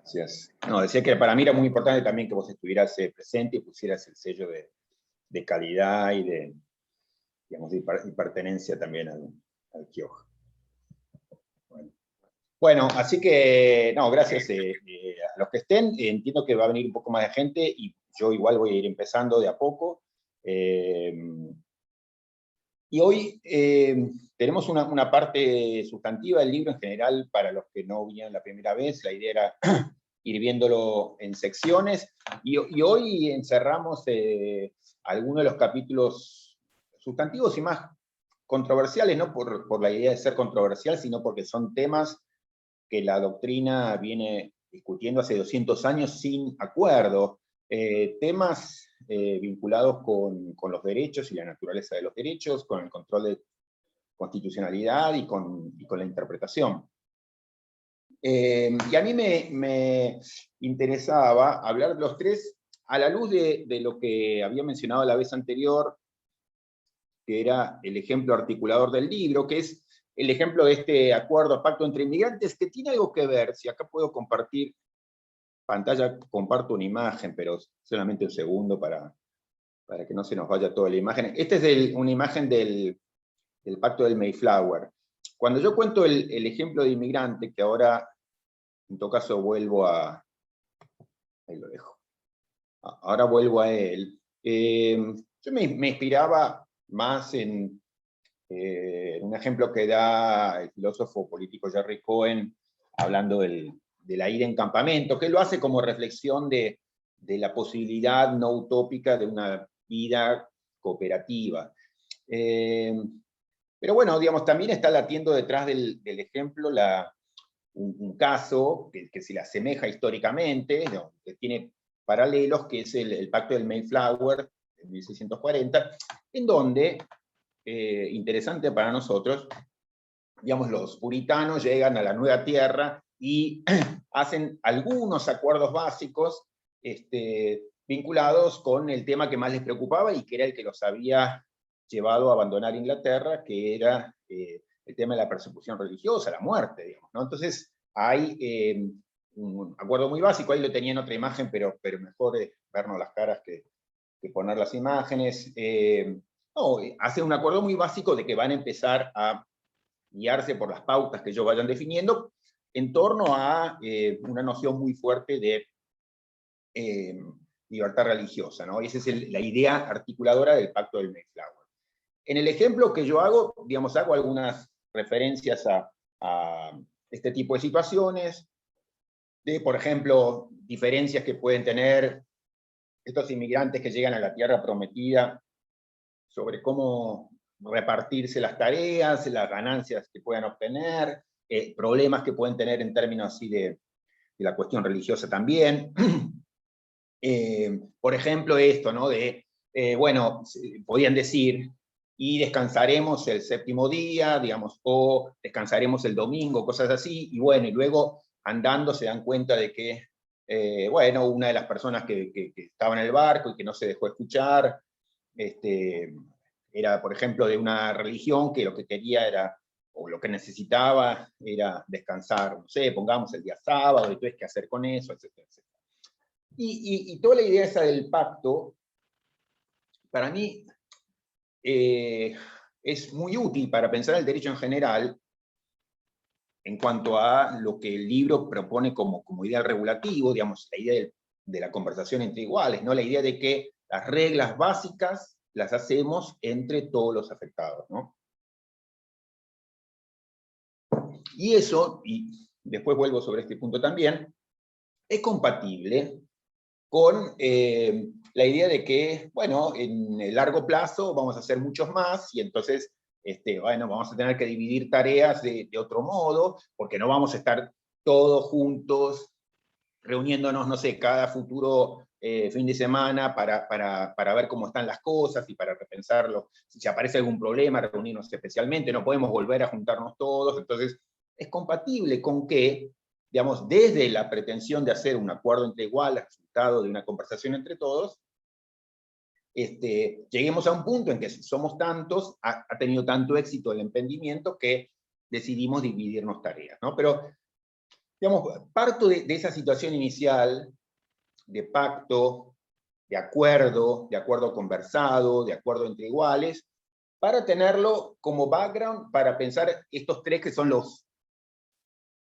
Gracias. No, decía que para mí era muy importante también que vos estuvieras presente y pusieras el sello de calidad y de, digamos, de pertenencia también al Kioja. Bueno, así que, no, gracias a los que estén. Entiendo que va a venir un poco más de gente y yo igual voy a ir empezando de a poco. Y hoy tenemos una parte sustantiva del libro en general para los que no vinieron la primera vez. La idea era ir viéndolo en secciones. Y hoy encerramos algunos de los capítulos sustantivos y más controversiales, no por la idea de ser controversial, sino porque son temas que la doctrina viene discutiendo hace 200 años sin acuerdo, temas vinculados con los derechos y la naturaleza de los derechos, con el control de constitucionalidad y con la interpretación. Y a mí me interesaba hablar de los tres a la luz de lo que había mencionado la vez anterior, que era el ejemplo articulador del libro, que es el ejemplo de este acuerdo, pacto entre inmigrantes, que tiene algo que ver, si acá puedo compartir pantalla, comparto una imagen, pero solamente un segundo para que no se nos vaya toda la imagen. Esta es una imagen del pacto del Mayflower. Cuando yo cuento el ejemplo de inmigrante, que ahora en todo caso vuelvo a... Ahí lo dejo. Ahora vuelvo a él. Yo me inspiraba más en un ejemplo que da el filósofo político Jerry Cohen, hablando de la ida en campamento, que lo hace como reflexión de la posibilidad no utópica de una vida cooperativa. Pero bueno, digamos, también está latiendo detrás del ejemplo un caso que se le asemeja históricamente, ¿no?, que tiene paralelos, que es el pacto del Mayflower de 1640, en donde, interesante para nosotros, digamos, los puritanos llegan a la nueva tierra y hacen algunos acuerdos básicos vinculados con el tema que más les preocupaba y que era el que los había llevado a abandonar Inglaterra, que era el tema de la persecución religiosa, la muerte, digamos, ¿no? Entonces hay un acuerdo muy básico, ahí lo tenía en otra imagen, pero mejor vernos las caras que poner las imágenes. No, hace un acuerdo muy básico de que van a empezar a guiarse por las pautas que ellos vayan definiendo, en torno a una noción muy fuerte de libertad religiosa, ¿no? Esa es la idea articuladora del pacto del Mayflower. En el ejemplo que yo hago, digamos, hago algunas referencias a este tipo de situaciones, de, por ejemplo, diferencias que pueden tener estos inmigrantes que llegan a la tierra prometida sobre cómo repartirse las tareas, las ganancias que puedan obtener, problemas que pueden tener en términos así de la cuestión religiosa también. Por ejemplo, esto, ¿no? Bueno, podían decir, y descansaremos el séptimo día, digamos, o descansaremos el domingo, cosas así, y bueno, y luego andando se dan cuenta de que, bueno, una de las personas que estaba en el barco y que no se dejó escuchar, era, por ejemplo, de una religión que lo que quería era, o lo que necesitaba era descansar, no sé, pongamos el día sábado, y entonces qué hacer con eso, etcétera, etcétera. Y toda la idea esa del pacto, para mí, es muy útil para pensar el derecho en general, en cuanto a lo que el libro propone como ideal regulativo, digamos, la idea de la conversación entre iguales, ¿no? La idea de que las reglas básicas las hacemos entre todos los afectados, ¿no? Y eso, y después vuelvo sobre este punto también, es compatible con la idea de que, bueno, en el largo plazo vamos a hacer muchos más, y entonces, bueno, vamos a tener que dividir tareas de otro modo, porque no vamos a estar todos juntos, reuniéndonos, no sé, cada futuro fin de semana para ver cómo están las cosas y para repensarlo. Si aparece algún problema, reunirnos especialmente, no podemos volver a juntarnos todos, entonces es compatible con que, digamos, desde la pretensión de hacer un acuerdo entre iguales, resultado de una conversación entre todos, lleguemos a un punto en que somos tantos, ha tenido tanto éxito el emprendimiento que decidimos dividirnos tareas, ¿no? Pero Digamos, parto de esa situación inicial de pacto, de acuerdo conversado, de acuerdo entre iguales, para tenerlo como background, para pensar estos tres que son los,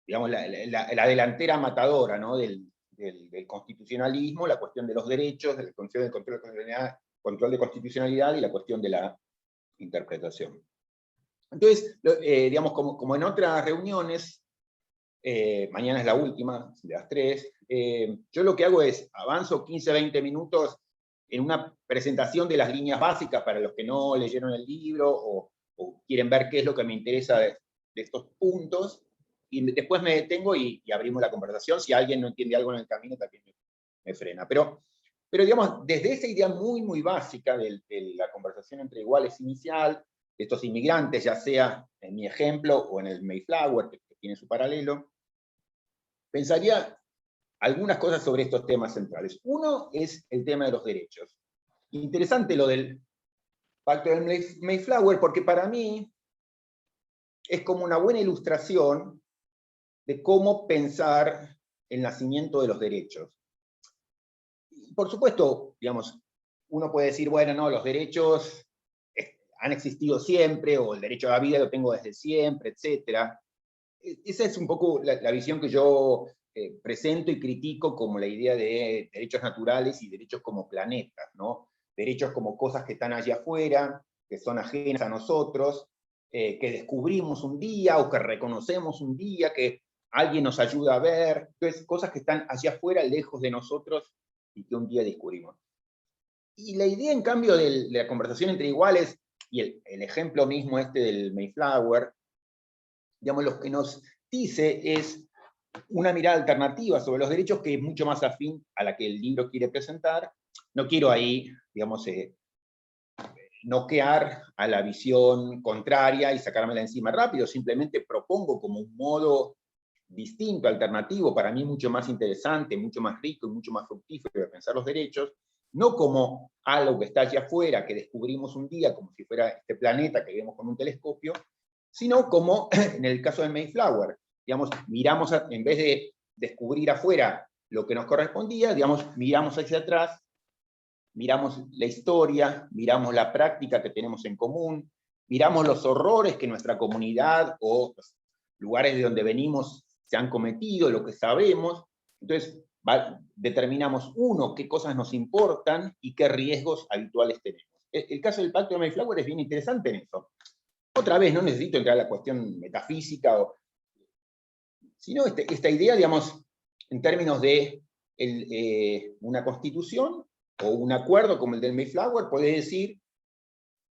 digamos, la delantera matadora, ¿no? del constitucionalismo, la cuestión de los derechos, la cuestión del control de constitucionalidad y la cuestión de la interpretación. Entonces, digamos, como en otras reuniones, mañana es la última, de las 3, yo lo que hago es, avanzo 15-20 minutos en una presentación de las líneas básicas para los que no leyeron el libro o quieren ver qué es lo que me interesa de estos puntos, y después me detengo y abrimos la conversación. Si alguien no entiende algo en el camino, también me frena. Pero digamos, desde esa idea muy, muy básica de la conversación entre iguales inicial, de estos inmigrantes, ya sea en mi ejemplo o en el Mayflower, que tiene su paralelo, pensaría algunas cosas sobre estos temas centrales. Uno es el tema de los derechos. Interesante lo del Pacto del Mayflower, porque para mí es como una buena ilustración de cómo pensar el nacimiento de los derechos. Por supuesto, digamos, uno puede decir, bueno, no, los derechos han existido siempre, o el derecho a la vida lo tengo desde siempre, etc. Esa es un poco la visión que yo presento y critico como la idea de derechos naturales y derechos como planetas, ¿no? Derechos como cosas que están allá afuera, que son ajenas a nosotros, que descubrimos un día o que reconocemos un día, que alguien nos ayuda a ver. Entonces, cosas que están allá afuera, lejos de nosotros, y que un día descubrimos. Y la idea, en cambio, de la conversación entre iguales, y el ejemplo mismo este del Mayflower, digamos, lo que nos dice es una mirada alternativa sobre los derechos que es mucho más afín a la que el libro quiere presentar. No quiero ahí, digamos, noquear a la visión contraria y sacármela encima rápido, simplemente propongo como un modo distinto, alternativo, para mí mucho más interesante, mucho más rico y mucho más fructífero de pensar los derechos, no como algo que está allá afuera, que descubrimos un día, como si fuera este planeta que vemos con un telescopio, sino como en el caso del Mayflower, digamos, miramos, en vez de descubrir afuera lo que nos correspondía, digamos, miramos hacia atrás, miramos la historia, miramos la práctica que tenemos en común, miramos los horrores que nuestra comunidad o los lugares de donde venimos se han cometido, lo que sabemos. Entonces, determinamos, uno, qué cosas nos importan y qué riesgos habituales tenemos. El caso del Pacto de Mayflower es bien interesante en eso. Otra vez, no necesito entrar a la cuestión metafísica, sino esta idea, digamos, en términos de una constitución o un acuerdo como el del Mayflower, puede decir,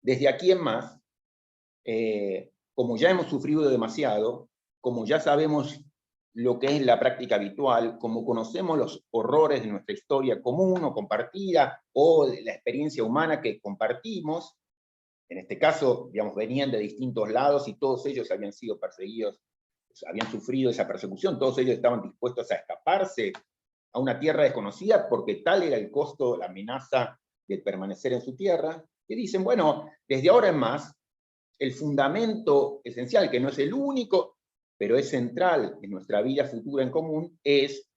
desde aquí en más, como ya hemos sufrido demasiado, como ya sabemos lo que es la práctica habitual, como conocemos los horrores de nuestra historia común o compartida, o de la experiencia humana que compartimos, en este caso, digamos, venían de distintos lados y todos ellos habían sido perseguidos, habían sufrido esa persecución, todos ellos estaban dispuestos a escaparse a una tierra desconocida porque tal era el costo, la amenaza de permanecer en su tierra, que dicen, bueno, desde ahora en más, el fundamento esencial, que no es el único, pero es central en nuestra vida futura en común, es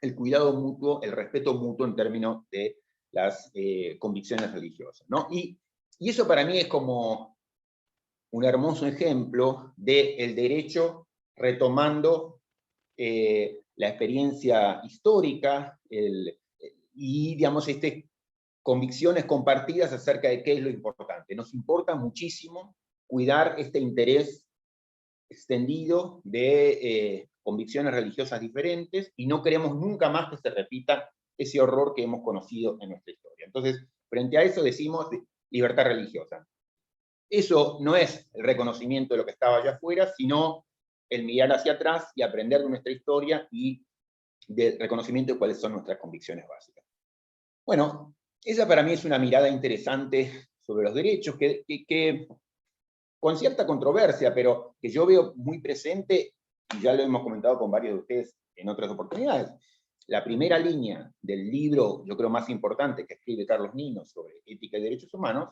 el cuidado mutuo, el respeto mutuo en términos de las convicciones religiosas, ¿no? Y eso para mí es como un hermoso ejemplo del derecho retomando la experiencia histórica y, digamos, convicciones compartidas acerca de qué es lo importante. Nos importa muchísimo cuidar este interés extendido de convicciones religiosas diferentes y no queremos nunca más que se repita ese horror que hemos conocido en nuestra historia. Entonces, frente a eso decimos libertad religiosa. Eso no es el reconocimiento de lo que estaba allá afuera, sino el mirar hacia atrás y aprender de nuestra historia y del reconocimiento de cuáles son nuestras convicciones básicas. Bueno, esa para mí es una mirada interesante sobre los derechos, que con cierta controversia, pero que yo veo muy presente, y ya lo hemos comentado con varios de ustedes en otras oportunidades. La primera línea del libro, yo creo más importante, que escribe Carlos Nino sobre ética y derechos humanos,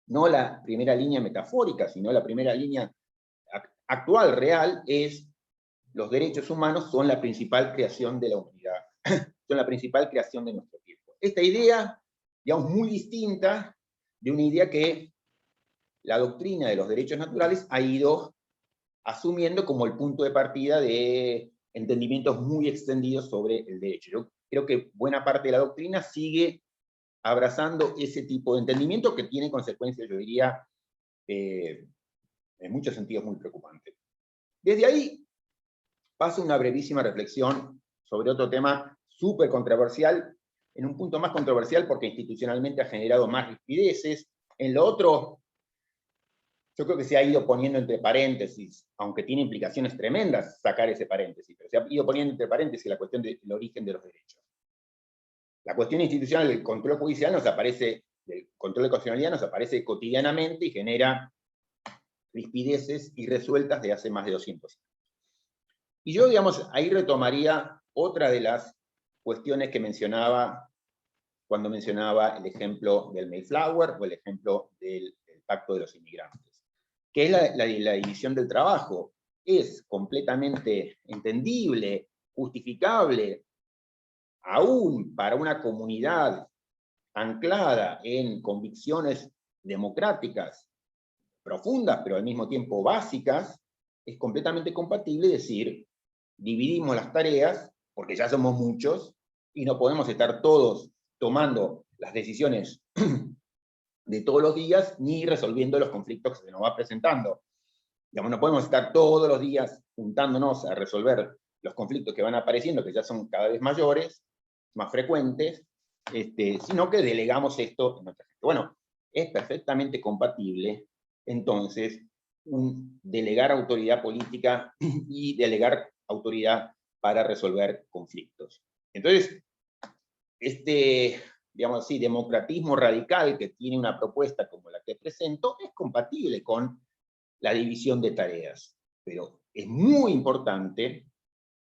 no la primera línea metafórica, sino la primera línea actual, real, es los derechos humanos son la principal creación de la humanidad, son la principal creación de nuestro tiempo. Esta idea, digamos, muy distinta de una idea que la doctrina de los derechos naturales ha ido asumiendo como el punto de partida de entendimientos muy extendidos sobre el derecho. Yo creo que buena parte de la doctrina sigue abrazando ese tipo de entendimiento que tiene consecuencias, yo diría, en muchos sentidos muy preocupantes. Desde ahí paso una brevísima reflexión sobre otro tema súper controversial, en un punto más controversial porque institucionalmente ha generado más rispideces, en lo otro yo creo que se ha ido poniendo entre paréntesis, aunque tiene implicaciones tremendas sacar ese paréntesis, pero se ha ido poniendo entre paréntesis la cuestión del origen de los derechos. La cuestión institucional del control judicial nos aparece, del control de constitucionalidad nos aparece cotidianamente y genera rispideces irresueltas de hace más de 200 años. Y yo, digamos, ahí retomaría otra de las cuestiones que mencionaba cuando mencionaba el ejemplo del Mayflower o el ejemplo del Pacto de los Inmigrantes, que es la división del trabajo. Es completamente entendible, justificable, aún para una comunidad anclada en convicciones democráticas profundas, pero al mismo tiempo básicas, es completamente compatible decir, dividimos las tareas, porque ya somos muchos, y no podemos estar todos tomando las decisiones de todos los días, ni resolviendo los conflictos que se nos va presentando. Digamos, no podemos estar todos los días juntándonos a resolver los conflictos que van apareciendo, que ya son cada vez mayores, más frecuentes, sino que delegamos esto en nuestra gente. Bueno, es perfectamente compatible, entonces, delegar autoridad política y delegar autoridad para resolver conflictos. Entonces, digamos así, democratismo radical que tiene una propuesta como la que presento es compatible con la división de tareas. Pero es muy importante,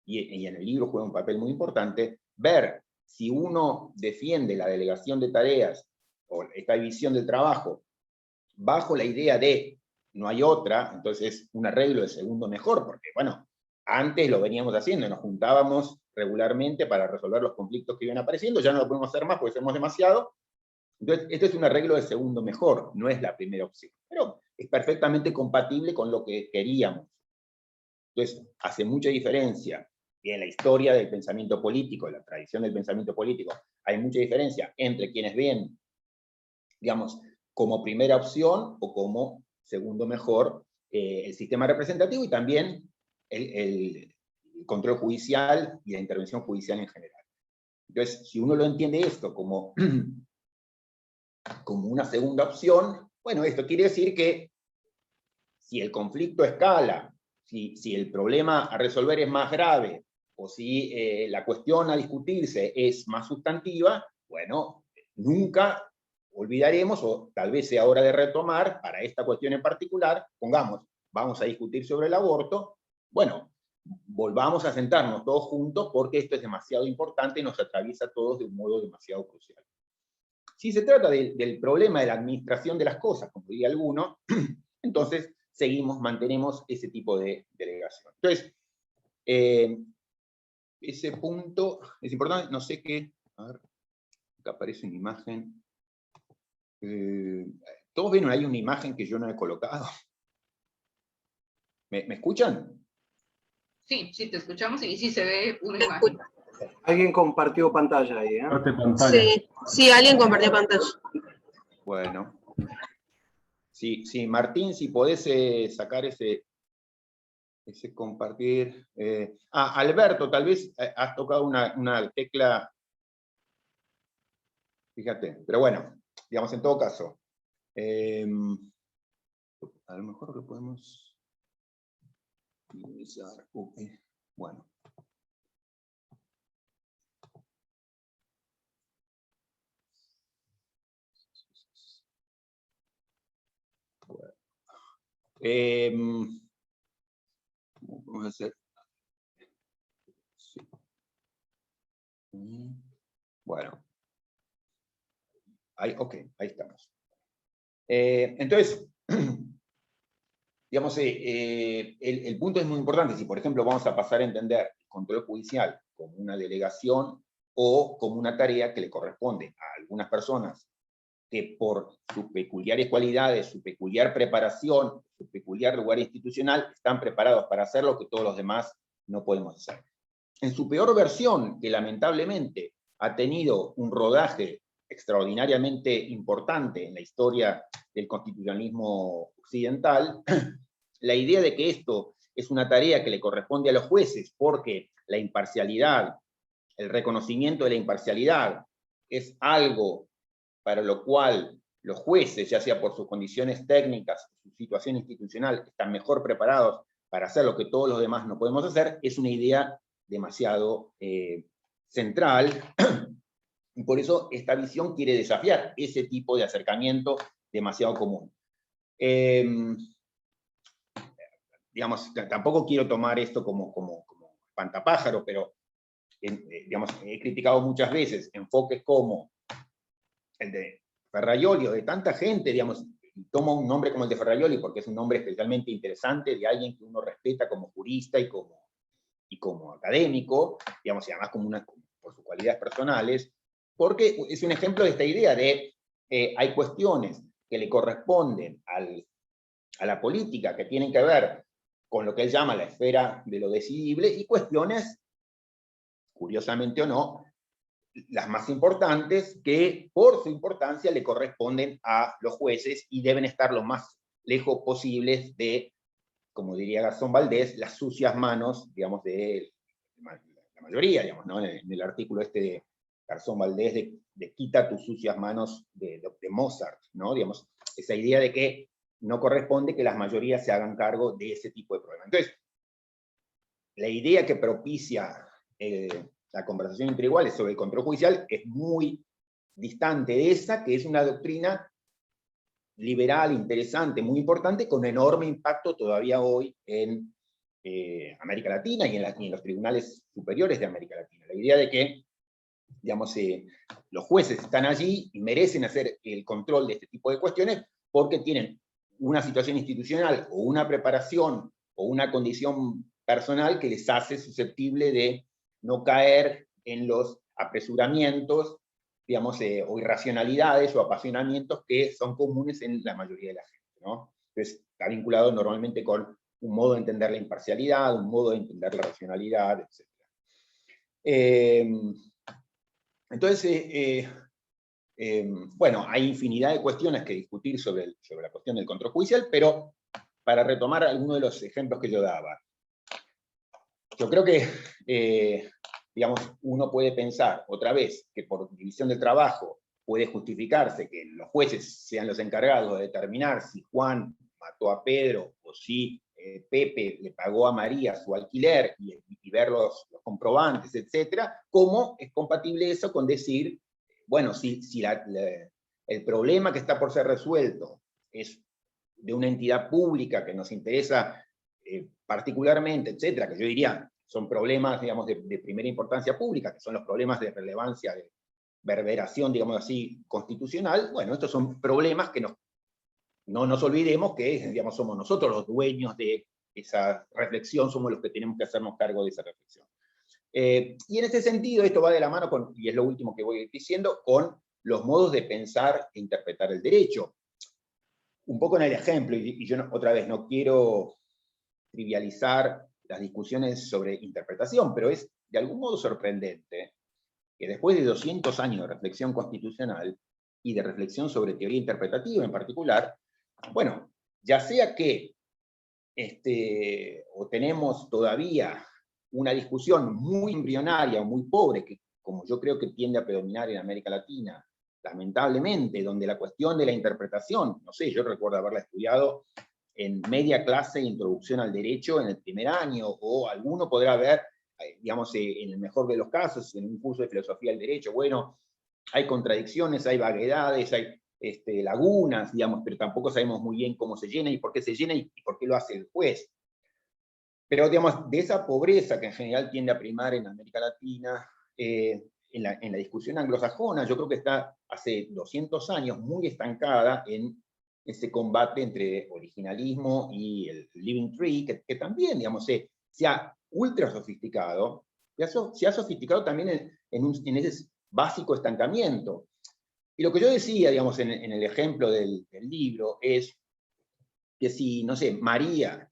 y en el libro juega un papel muy importante, ver si uno defiende la delegación de tareas o esta división del trabajo bajo la idea de no hay otra, entonces un arreglo de segundo mejor, porque bueno, antes lo veníamos haciendo, nos juntábamos regularmente para resolver los conflictos que iban apareciendo, ya no lo podemos hacer más porque somos demasiado, entonces este es un arreglo de segundo mejor, no es la primera opción, pero es perfectamente compatible con lo que queríamos. Entonces, hace mucha diferencia, y en la historia del pensamiento político, en la tradición del pensamiento político, hay mucha diferencia entre quienes ven, digamos, como primera opción o como segundo mejor el sistema representativo y también el control judicial y la intervención judicial en general. Entonces, si uno lo entiende esto como, como una segunda opción, bueno, esto quiere decir que si el conflicto escala, si el problema a resolver es más grave, o si la cuestión a discutirse es más sustantiva, bueno, nunca olvidaremos, o tal vez sea hora de retomar, para esta cuestión en particular, pongamos, vamos a discutir sobre el aborto, bueno, volvamos a sentarnos todos juntos porque esto es demasiado importante y nos atraviesa a todos de un modo demasiado crucial. Si se trata del problema de la administración de las cosas, como diría alguno, entonces mantenemos ese tipo de delegación. Entonces, ese punto es importante, no sé qué, a ver, acá aparece una imagen. ¿Todos ven ahí una imagen que yo no he colocado? ¿Me escuchan? Sí, sí, te escuchamos y sí se ve una imagen. Alguien compartió pantalla ahí, ¿eh? Sí, sí, alguien compartió pantalla. Bueno. Sí, sí, Martín, si podés sacar ese compartir. Alberto, tal vez has tocado una tecla, fíjate, pero bueno, digamos, en todo caso, a lo mejor lo podemos minimizar. Bueno. Vamos a hacer. Sí. Bueno. Ok, ahí estamos. Entonces, digamos, el punto es muy importante. Si, por ejemplo, vamos a pasar a entender el control judicial como una delegación o como una tarea que le corresponde a algunas personas que por sus peculiares cualidades, su peculiar preparación, su peculiar lugar institucional, están preparados para hacer lo que todos los demás no podemos hacer. En su peor versión, que lamentablemente ha tenido un rodaje extraordinariamente importante en la historia del constitucionalismo occidental, la idea de que esto es una tarea que le corresponde a los jueces porque la imparcialidad, el reconocimiento de la imparcialidad es algo para lo cual los jueces, ya sea por sus condiciones técnicas, su situación institucional, están mejor preparados para hacer lo que todos los demás no podemos hacer, es una idea demasiado central, y por eso esta visión quiere desafiar ese tipo de acercamiento demasiado común. Digamos, tampoco quiero tomar esto como espantapájaro, pero digamos, he criticado muchas veces enfoques como el de Ferrajoli o de tanta gente, digamos, tomo un nombre como el de Ferrajoli porque es un nombre especialmente interesante de alguien que uno respeta como jurista y como académico, digamos, y además por sus cualidades personales, porque es un ejemplo de esta idea de hay cuestiones que le corresponden a la política que tienen que ver con lo que él llama la esfera de lo decidible, y cuestiones, curiosamente o no, las más importantes, que por su importancia le corresponden a los jueces y deben estar lo más lejos posibles de, como diría Garzón Valdés, las sucias manos, digamos, de la mayoría, digamos, ¿no? En el artículo este de Garzón Valdés de quita tus sucias manos de Mozart, ¿no? Digamos, esa idea de que no corresponde que las mayorías se hagan cargo de ese tipo de problemas. Entonces, la idea que propicia la conversación entre iguales sobre el control judicial es muy distante de esa, que es una doctrina liberal, interesante, muy importante, con enorme impacto todavía hoy en América Latina y en los tribunales superiores de América Latina. La idea de que, digamos, los jueces están allí y merecen hacer el control de este tipo de cuestiones porque tienen una situación institucional o una preparación o una condición personal que les hace susceptible de no caer en los apresuramientos, digamos, o irracionalidades o apasionamientos que son comunes en la mayoría de la gente, ¿no? Entonces, está vinculado normalmente con un modo de entender la imparcialidad, un modo de entender la racionalidad, etc. Entonces, bueno, hay infinidad de cuestiones que discutir sobre la cuestión del control judicial, pero para retomar algunos de los ejemplos que yo daba, yo creo que, digamos, uno puede pensar, otra vez, que por división del trabajo puede justificarse que los jueces sean los encargados de determinar si Juan mató a Pedro o si Pepe le pagó a María su alquiler y ver los comprobantes, etcétera. ¿Cómo es compatible eso con decir, bueno, si el problema que está por ser resuelto es de una entidad pública que nos interesa particularmente, etcétera, que yo diría son problemas, digamos, de primera importancia pública, que son los problemas de relevancia, de verberación, digamos así, constitucional? Bueno, estos son problemas que no nos olvidemos que, digamos, somos nosotros los dueños de esa reflexión, somos los que tenemos que hacernos cargo de esa reflexión. Y en ese sentido, esto va de la mano con, y es lo último que voy diciendo, con los modos de pensar e interpretar el derecho. Un poco en el ejemplo, y yo otra vez no quiero trivializar las discusiones sobre interpretación, pero es de algún modo sorprendente que después de 200 años de reflexión constitucional y de reflexión sobre teoría interpretativa en particular, bueno, ya sea que o tenemos todavía una discusión muy embrionaria o muy pobre, que como yo creo que tiende a predominar en América Latina, lamentablemente, donde la cuestión de la interpretación, no sé, yo recuerdo haberla estudiado en media clase, introducción al derecho en el primer año, o alguno podrá ver, digamos, en el mejor de los casos, en un curso de filosofía del derecho, bueno, hay contradicciones, hay vaguedades, hay lagunas, digamos, pero tampoco sabemos muy bien cómo se llena y por qué se llena y por qué lo hace el juez. Pero, digamos, de esa pobreza que en general tiende a primar en América Latina, en la discusión anglosajona, yo creo que está hace 200 años muy estancada en ese combate entre originalismo y el living tree, que también, digamos, se ha ultra sofisticado, se ha sofisticado también en ese básico estancamiento. Y lo que yo decía, digamos, en el ejemplo del libro, es que si, no sé, María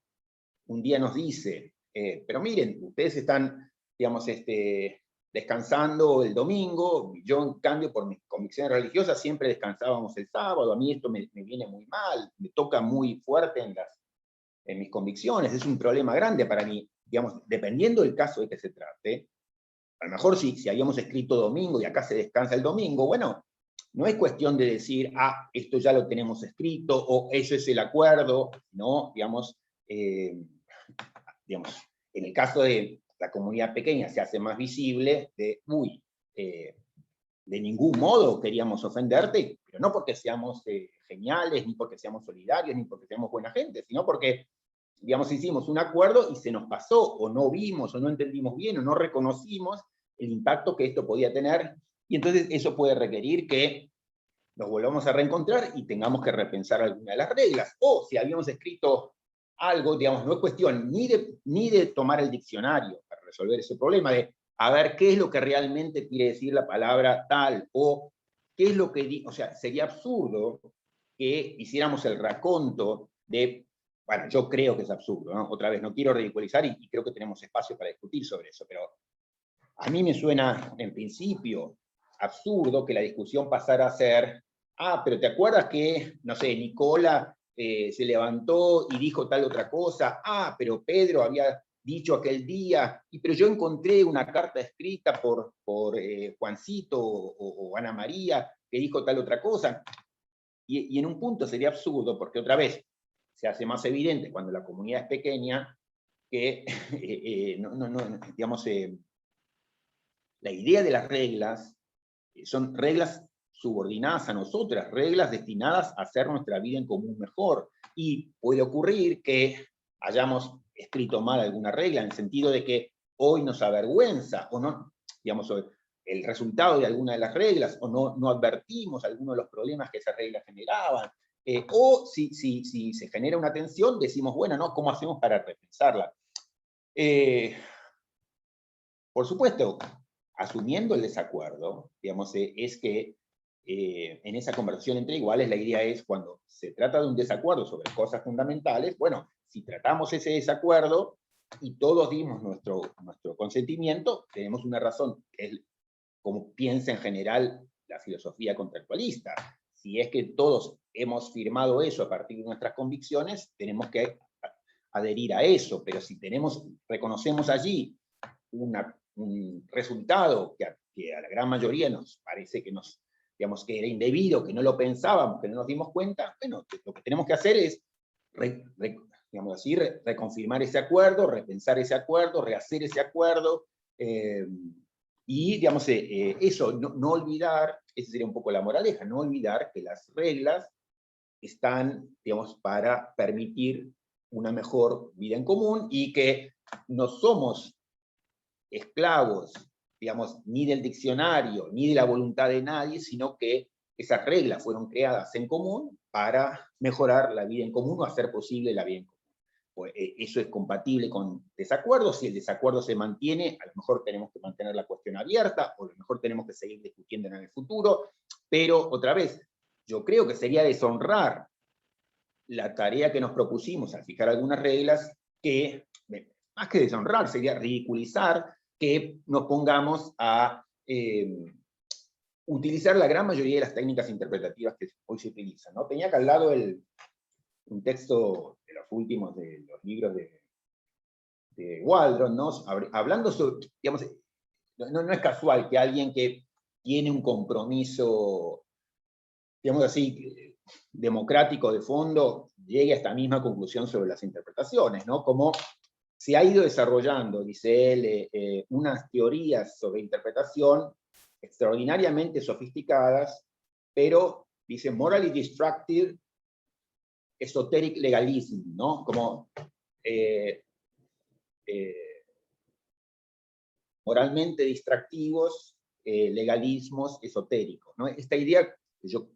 un día nos dice, pero miren, ustedes están, digamos, descansando el domingo, yo en cambio por mis convicciones religiosas siempre descansábamos el sábado, a mí esto me viene muy mal, me toca muy fuerte en mis convicciones, es un problema grande para mí, digamos, dependiendo del caso de que se trate. A lo mejor si habíamos escrito domingo y acá se descansa el domingo, bueno, no es cuestión de decir, esto ya lo tenemos escrito, o eso es el acuerdo, no, digamos, en el caso de la comunidad pequeña se hace más visible de ningún modo queríamos ofenderte, pero no porque seamos geniales, ni porque seamos solidarios, ni porque seamos buena gente, sino porque, digamos, hicimos un acuerdo y se nos pasó, o no vimos, o no entendimos bien, o no reconocimos el impacto que esto podía tener, y entonces eso puede requerir que nos volvamos a reencontrar y tengamos que repensar alguna de las reglas, o si habíamos escrito algo, digamos, no es cuestión ni de tomar el diccionario para resolver ese problema, de a ver qué es lo que realmente quiere decir la palabra tal, o qué es lo que, o sea, sería absurdo que hiciéramos el raconto de, bueno, yo creo que es absurdo, ¿no? Otra vez, no quiero ridiculizar y creo que tenemos espacio para discutir sobre eso, pero a mí me suena, en principio, absurdo que la discusión pasara a ser, pero ¿te acuerdas que, no sé, Nicola se levantó y dijo tal otra cosa? Pero Pedro había dicho aquel día, pero yo encontré una carta escrita por Juancito o Ana María que dijo tal otra cosa. Y en un punto sería absurdo, porque otra vez se hace más evidente cuando la comunidad es pequeña que, digamos, la idea de las reglas son reglas subordinadas a nosotras, reglas destinadas a hacer nuestra vida en común mejor. Y puede ocurrir que hayamos escrito mal alguna regla, en el sentido de que hoy nos avergüenza, o no, digamos, el resultado de alguna de las reglas, o no advertimos algunos de los problemas que esas reglas generaban. O si se genera una tensión, decimos, bueno, ¿no? ¿Cómo hacemos para repensarla? Por supuesto, asumiendo el desacuerdo, digamos, es que en esa conversación entre iguales la idea es cuando se trata de un desacuerdo sobre cosas fundamentales, bueno, si tratamos ese desacuerdo y todos dimos nuestro consentimiento, tenemos una razón, que es como piensa en general la filosofía contractualista. Si es que todos hemos firmado eso a partir de nuestras convicciones, tenemos que adherir a eso, pero si reconocemos allí un resultado que a la gran mayoría nos parece que digamos, que era indebido, que no lo pensábamos, que no nos dimos cuenta, bueno, lo que tenemos que hacer es, digamos así, reconfirmar ese acuerdo, repensar ese acuerdo, rehacer ese acuerdo, y, digamos, eso, no olvidar, esa sería un poco la moraleja, no olvidar que las reglas están, digamos, para permitir una mejor vida en común y que no somos esclavos, digamos, ni del diccionario, ni de la voluntad de nadie, sino que esas reglas fueron creadas en común para mejorar la vida en común o hacer posible la vida en común. Pues, eso es compatible con desacuerdos. Si el desacuerdo se mantiene, a lo mejor tenemos que mantener la cuestión abierta, o a lo mejor tenemos que seguir discutiendo en el futuro, pero otra vez, yo creo que sería deshonrar la tarea que nos propusimos al fijar algunas reglas, que más que deshonrar, sería ridiculizar que nos pongamos a utilizar la gran mayoría de las técnicas interpretativas que hoy se utilizan, ¿no? Tenía acá al lado un texto de los últimos de los libros de Waldron, ¿no? Hablando sobre, digamos, no es casual que alguien que tiene un compromiso, digamos así, democrático de fondo, llegue a esta misma conclusión sobre las interpretaciones, ¿no? Como se ha ido desarrollando, dice él, unas teorías sobre interpretación extraordinariamente sofisticadas, pero, dice, morally destructive esoteric legalism, ¿no? Como moralmente distractivos legalismos esotéricos, ¿no? Esta idea que yo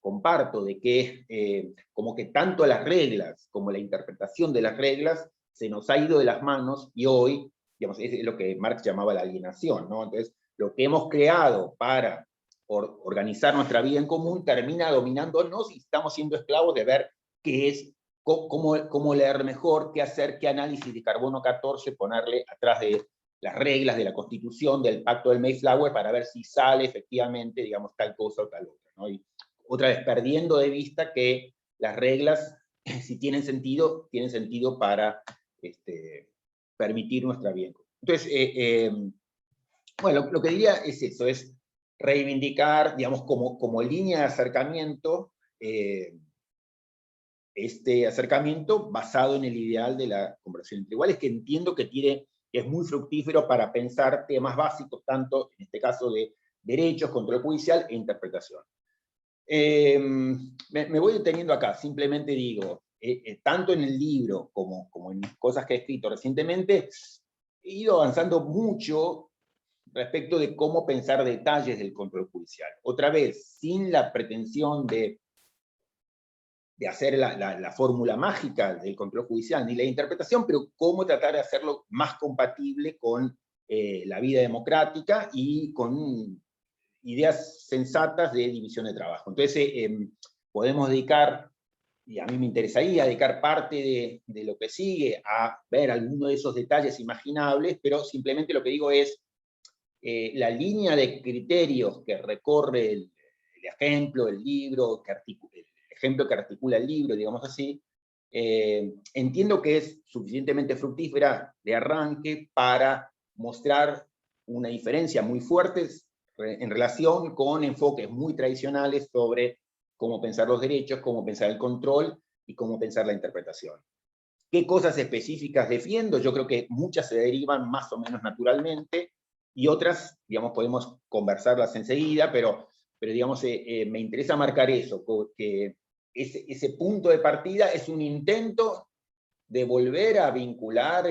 comparto de que como que tanto las reglas como la interpretación de las reglas se nos ha ido de las manos, y hoy, digamos, es lo que Marx llamaba la alienación, ¿no? Entonces, lo que hemos creado para organizar nuestra vida en común termina dominándonos y estamos siendo esclavos de ver qué es, cómo leer mejor, qué hacer, qué análisis de carbono 14 ponerle atrás de las reglas de la Constitución, del Pacto del Mayflower, para ver si sale efectivamente, digamos, tal cosa o tal otra, ¿no? Y otra vez, perdiendo de vista que las reglas, si tienen sentido para permitir nuestra vida. Entonces, bueno, lo que diría es eso, es reivindicar, digamos, como línea de acercamiento, este acercamiento basado en el ideal de la conversación entre iguales, que entiendo que es muy fructífero para pensar temas básicos, tanto en este caso de derechos, control judicial e interpretación. Me voy deteniendo acá, simplemente digo, tanto en el libro como en cosas que he escrito recientemente, he ido avanzando mucho respecto de cómo pensar detalles del control judicial. Otra vez, sin la pretensión de hacer la fórmula mágica del control judicial, ni la interpretación, pero cómo tratar de hacerlo más compatible con la vida democrática y con ideas sensatas de división de trabajo. Entonces, podemos dedicar, y a mí me interesaría dedicar parte de lo que sigue a ver alguno de esos detalles imaginables, pero simplemente lo que digo es, la línea de criterios que recorre el ejemplo, el libro, el ejemplo que articula el libro, digamos así, entiendo que es suficientemente fructífera de arranque para mostrar una diferencia muy fuerte en relación con enfoques muy tradicionales sobre cómo pensar los derechos, cómo pensar el control y cómo pensar la interpretación. ¿Qué cosas específicas defiendo? Yo creo que muchas se derivan más o menos naturalmente, y otras, digamos, podemos conversarlas enseguida, pero digamos, me interesa marcar eso, que ese punto de partida es un intento de volver a vincular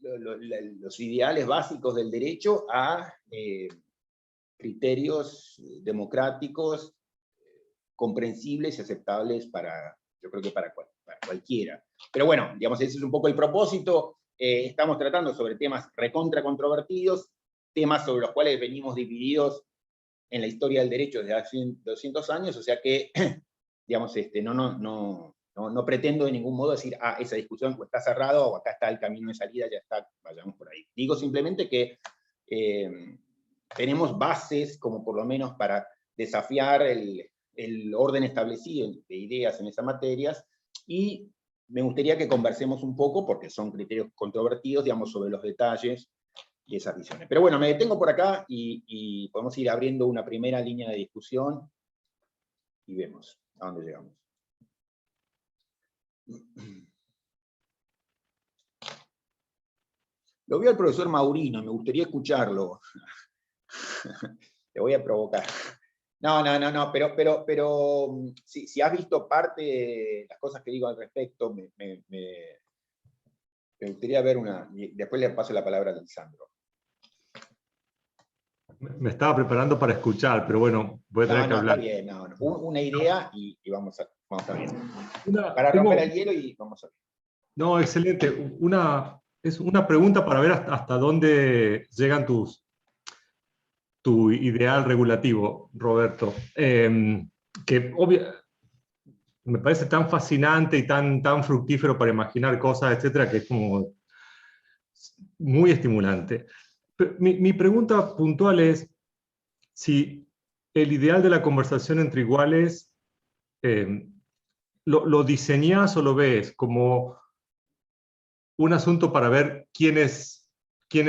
los ideales básicos del derecho a criterios democráticos comprensibles y aceptables para, yo creo que para cualquiera. Pero bueno, digamos, ese es un poco el propósito. Estamos tratando sobre temas recontra controvertidos, temas sobre los cuales venimos divididos en la historia del derecho desde hace 200 años, o sea que, digamos, no pretendo de ningún modo decir, esa discusión está cerrada, o acá está el camino de salida, ya está, vayamos por ahí. Digo simplemente que tenemos bases, como por lo menos para desafiar el orden establecido de ideas en esas materias, y me gustaría que conversemos un poco, porque son criterios controvertidos, digamos, sobre los detalles y esas visiones. Pero bueno, me detengo por acá y podemos ir abriendo una primera línea de discusión y vemos a dónde llegamos. Lo veo al profesor Maurino, me gustaría escucharlo. Le voy a provocar. No, pero si has visto parte de las cosas que digo al respecto, me gustaría ver una, y después le paso la palabra a Lisandro. Me estaba preparando para escuchar, pero bueno, voy a tener que hablar. Está bien, una idea y vamos a ver. Para Tengo- romper el hielo y vamos a ver. No, excelente. Es una pregunta para ver hasta dónde llegan tu ideal regulativo, Roberto. Que me parece tan fascinante y tan fructífero para imaginar cosas, etcétera, que es como muy estimulante. Pero mi pregunta puntual es si el ideal de la conversación entre iguales lo diseñás o lo ves como un asunto para ver quiénes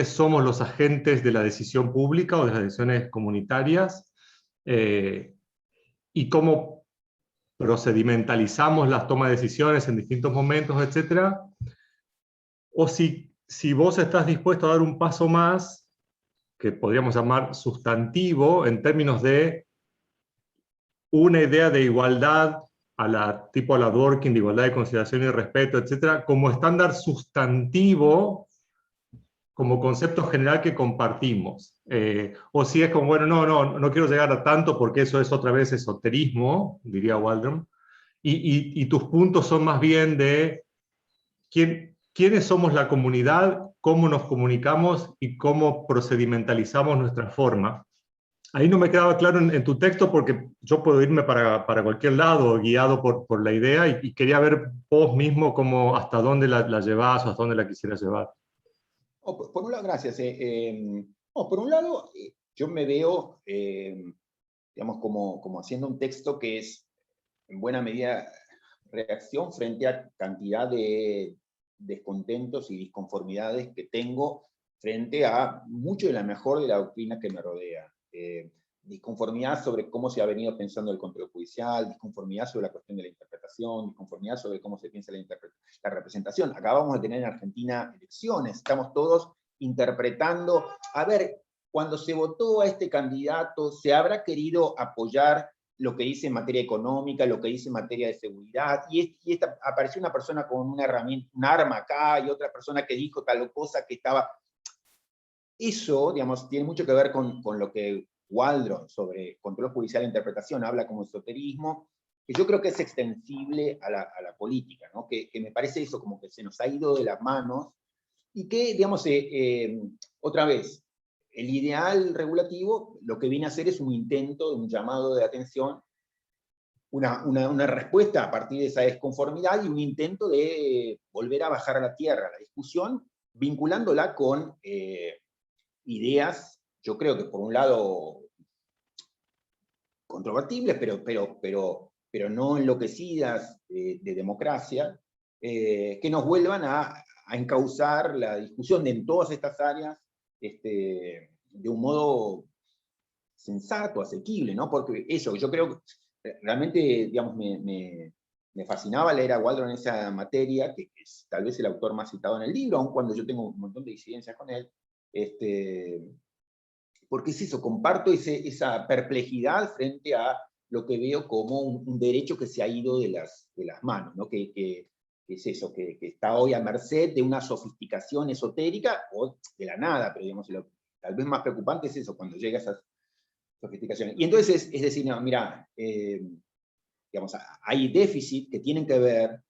somos los agentes de la decisión pública o de las decisiones comunitarias, y cómo procedimentalizamos las tomas de decisiones en distintos momentos, etcétera, o si vos estás dispuesto a dar un paso más, que podríamos llamar sustantivo, en términos de una idea de igualdad tipo a la Dworkin, de igualdad de consideración y respeto, etcétera, como estándar sustantivo como concepto general que compartimos. O si es como, bueno, no quiero llegar a tanto porque eso es otra vez esoterismo, diría Waldron, y tus puntos son más bien de quiénes somos la comunidad, cómo nos comunicamos y cómo procedimentalizamos nuestra forma. Ahí no me quedaba claro en tu texto porque yo puedo irme para cualquier lado guiado por la idea y quería ver vos mismo cómo, hasta dónde la llevás o hasta dónde la quisieras llevar. Por un lado, gracias. Por un lado, yo me veo, digamos, como haciendo un texto que es, en buena medida, reacción frente a cantidad de descontentos y disconformidades que tengo frente a mucho de la mejor de la doctrina que me rodea. Disconformidad sobre cómo se ha venido pensando el control judicial, disconformidad sobre la cuestión de la interpretación, disconformidad sobre cómo se piensa la representación. Acabamos de tener en Argentina elecciones, estamos todos interpretando, a ver, cuando se votó a este candidato, ¿se habrá querido apoyar lo que dice en materia económica, lo que dice en materia de seguridad? Y apareció una persona con una herramienta, un arma acá, y otra persona que dijo tal cosa que estaba... Eso, digamos, tiene mucho que ver con lo que Waldron sobre control judicial e interpretación habla como esoterismo, que yo creo que es extensible a la política, ¿no? Que me parece eso como que se nos ha ido de las manos, y que, digamos, otra vez, el ideal regulativo lo que viene a hacer es un intento, un llamado de atención, una respuesta a partir de esa desconformidad y un intento de volver a bajar a la tierra la discusión, vinculándola con ideas, yo creo que por un lado controvertibles, pero no enloquecidas de democracia, que nos vuelvan a encauzar la discusión en todas estas áreas de un modo sensato, asequible, ¿no? Porque eso, yo creo que realmente, digamos, me fascinaba leer a Waldron en esa materia, que es tal vez el autor más citado en el libro, aun cuando yo tengo un montón de disidencias con él, porque es eso, comparto esa perplejidad frente a lo que veo como un derecho que se ha ido de las manos, ¿no? Que es eso, que está hoy a merced de una sofisticación esotérica, o de la nada, pero digamos, tal vez más preocupante es eso, cuando llega a esas sofisticaciones. Y entonces, es decir, no, mira, digamos, hay déficit que tienen que ver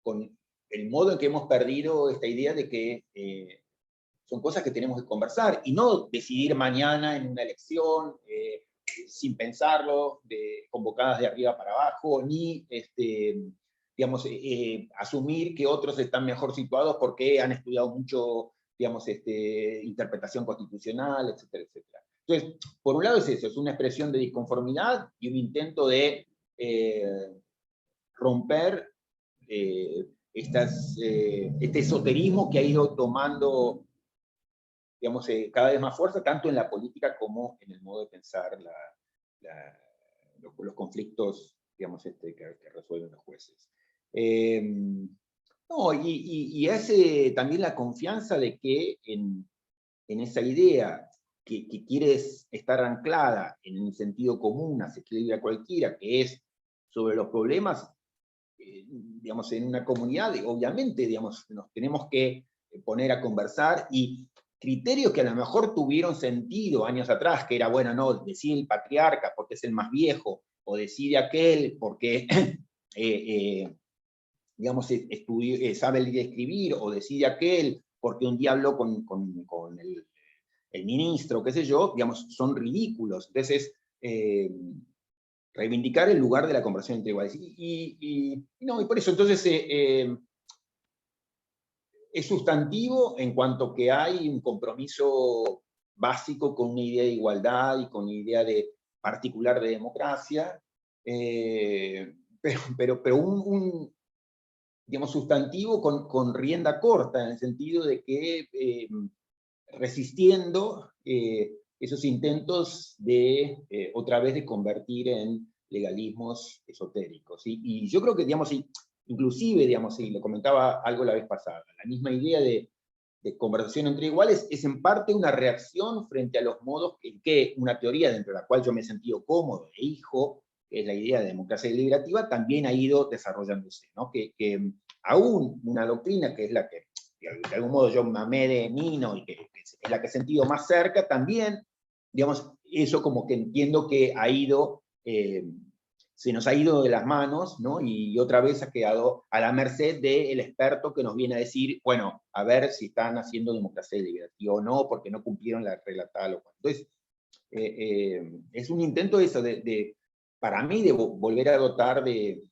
con el modo en que hemos perdido esta idea de que son cosas que tenemos que conversar, y no decidir mañana en una elección, sin pensarlo, convocadas de arriba para abajo, ni digamos, asumir que otros están mejor situados porque han estudiado mucho, digamos, interpretación constitucional, etcétera, etcétera. Entonces, por un lado es eso, es una expresión de disconformidad y un intento de romper este esoterismo que ha ido tomando, digamos, cada vez más fuerza, tanto en la política como en el modo de pensar los conflictos, digamos, que resuelven los jueces. No, y hace también la confianza de que en esa idea que quiere estar anclada en un sentido común, asequible a cualquiera, que es sobre los problemas, digamos, en una comunidad, obviamente, digamos, nos tenemos que poner a conversar, y criterios que a lo mejor tuvieron sentido años atrás, que era, bueno, no, decide el patriarca porque es el más viejo, o decide aquel porque, digamos, sabe leer y escribir, o decide aquel porque un día habló con el ministro, qué sé yo, digamos, son ridículos. Entonces, reivindicar el lugar de la conversación entre iguales. Y por eso, entonces, es sustantivo en cuanto que hay un compromiso básico con una idea de igualdad y con una idea particular de democracia, pero un digamos, sustantivo con rienda corta, en el sentido de que resistiendo esos intentos de, otra vez, de convertir en legalismos esotéricos. Y yo creo que, digamos, inclusive, digamos, lo comentaba algo la vez pasada, la misma idea de conversación entre iguales es en parte una reacción frente a los modos en que una teoría dentro de la cual yo me he sentido cómodo e hijo, que es la idea de democracia deliberativa, también ha ido desarrollándose, ¿no? Que aún una doctrina que es la que de algún modo yo mamé de Nino, y que es la que he sentido más cerca, también, digamos, eso como que entiendo que ha ido, se nos ha ido de las manos, ¿no? Y otra vez ha quedado a la merced del experto que nos viene a decir, bueno, a ver si están haciendo democracia deliberativa o no, porque no cumplieron la regla tal o cual. Entonces, es un intento eso para mí, de volver a dotar de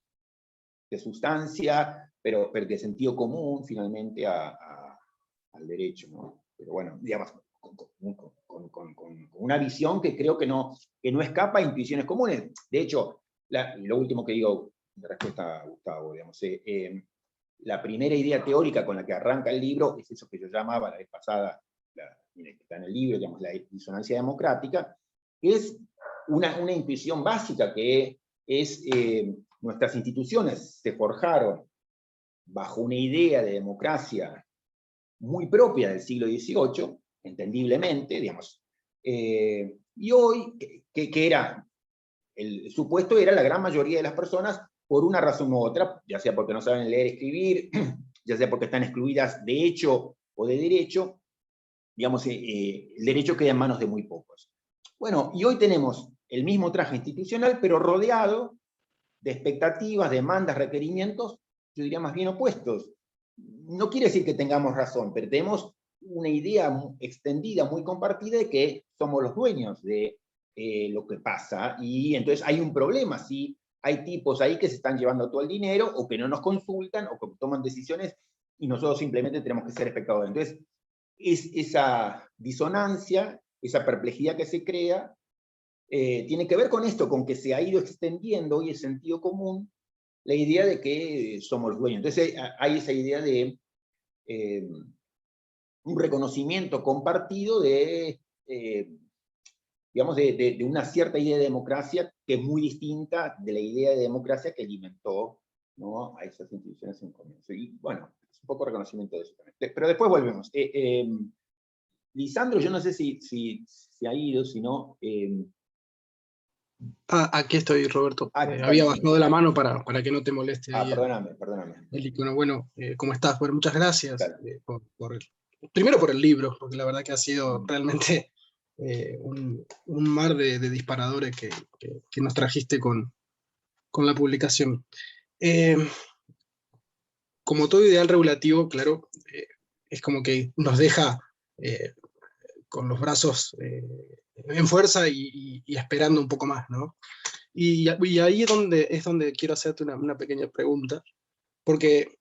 sustancia, pero de sentido común, finalmente, al derecho, ¿no? Pero bueno, digamos, con una visión que creo que no escapa a intuiciones comunes. De hecho, lo último que digo, de respuesta a Gustavo, digamos, la primera idea teórica con la que arranca el libro es eso que yo llamaba la vez pasada, que está en el libro, digamos, la disonancia democrática, que es una intuición básica, que es nuestras instituciones se forjaron bajo una idea de democracia muy propia del siglo XVIII, entendiblemente, digamos, y hoy, que era, el supuesto era la gran mayoría de las personas, por una razón u otra, ya sea porque no saben leer y escribir, ya sea porque están excluidas de hecho o de derecho, digamos, el derecho queda en manos de muy pocos. Bueno, y hoy tenemos el mismo traje institucional, pero rodeado de expectativas, demandas, requerimientos, yo diría más bien opuestos. No quiere decir que tengamos razón, pero tenemos una idea extendida, muy compartida, de que somos los dueños de lo que pasa, y entonces hay un problema si hay tipos ahí que se están llevando todo el dinero, o que no nos consultan, o que toman decisiones, y nosotros simplemente tenemos que ser espectadores. Entonces, esa disonancia, esa perplejidad que se crea, tiene que ver con esto, con que se ha ido extendiendo hoy el sentido común, la idea de que somos dueños. Entonces hay esa idea de un reconocimiento compartido digamos, de una cierta idea de democracia que es muy distinta de la idea de democracia que alimentó, ¿no?, a esas instituciones en comienzo. Y bueno, es un poco reconocimiento de eso también. Pero después volvemos. Lisandro, yo no sé si ha ido, si no... Aquí estoy, Roberto. Está Había bien. bajado la mano para que no te moleste ahí Perdóname. el icono. Bueno, ¿cómo estás? Bueno, muchas gracias Claro. primero por el libro, porque la verdad que ha sido realmente un mar de disparadores que nos trajiste con la publicación. Como todo ideal regulativo, claro, es como que nos deja con los brazos en fuerza y esperando un poco más, ¿no? Y ahí es donde quiero hacerte una pequeña pregunta, porque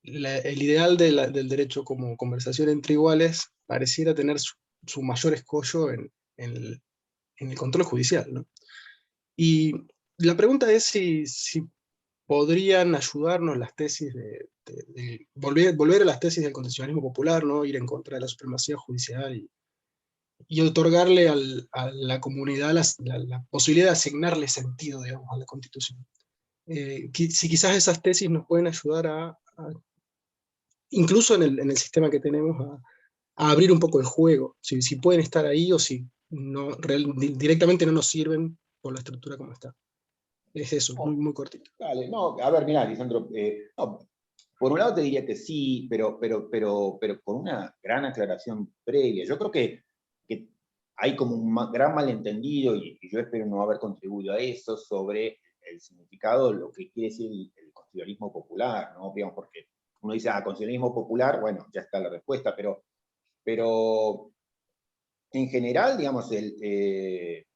el ideal del derecho como conversación entre iguales pareciera tener su mayor escollo en el control judicial, ¿no? Y la pregunta es si podrían ayudarnos las tesis de volver a las tesis del constitucionalismo popular, ¿no? Ir en contra de la supremacía judicial y otorgarle a la comunidad la posibilidad de asignarle sentido, digamos, a la Constitución. Si quizás esas tesis nos pueden ayudar incluso en el sistema que tenemos, a abrir un poco el juego, si pueden estar ahí o si no, directamente no nos sirven por la estructura como está. Es eso, muy, muy cortito. Dale, no, a ver, mirá, Lisandro, no, por un lado te diría que sí, pero con una gran aclaración previa. Yo creo que hay como un gran malentendido, y yo espero no haber contribuido a eso, sobre el significado, lo que quiere decir el constitucionalismo popular, ¿no? Digamos, porque uno dice, constitucionalismo popular, bueno, ya está la respuesta, pero en general, digamos, el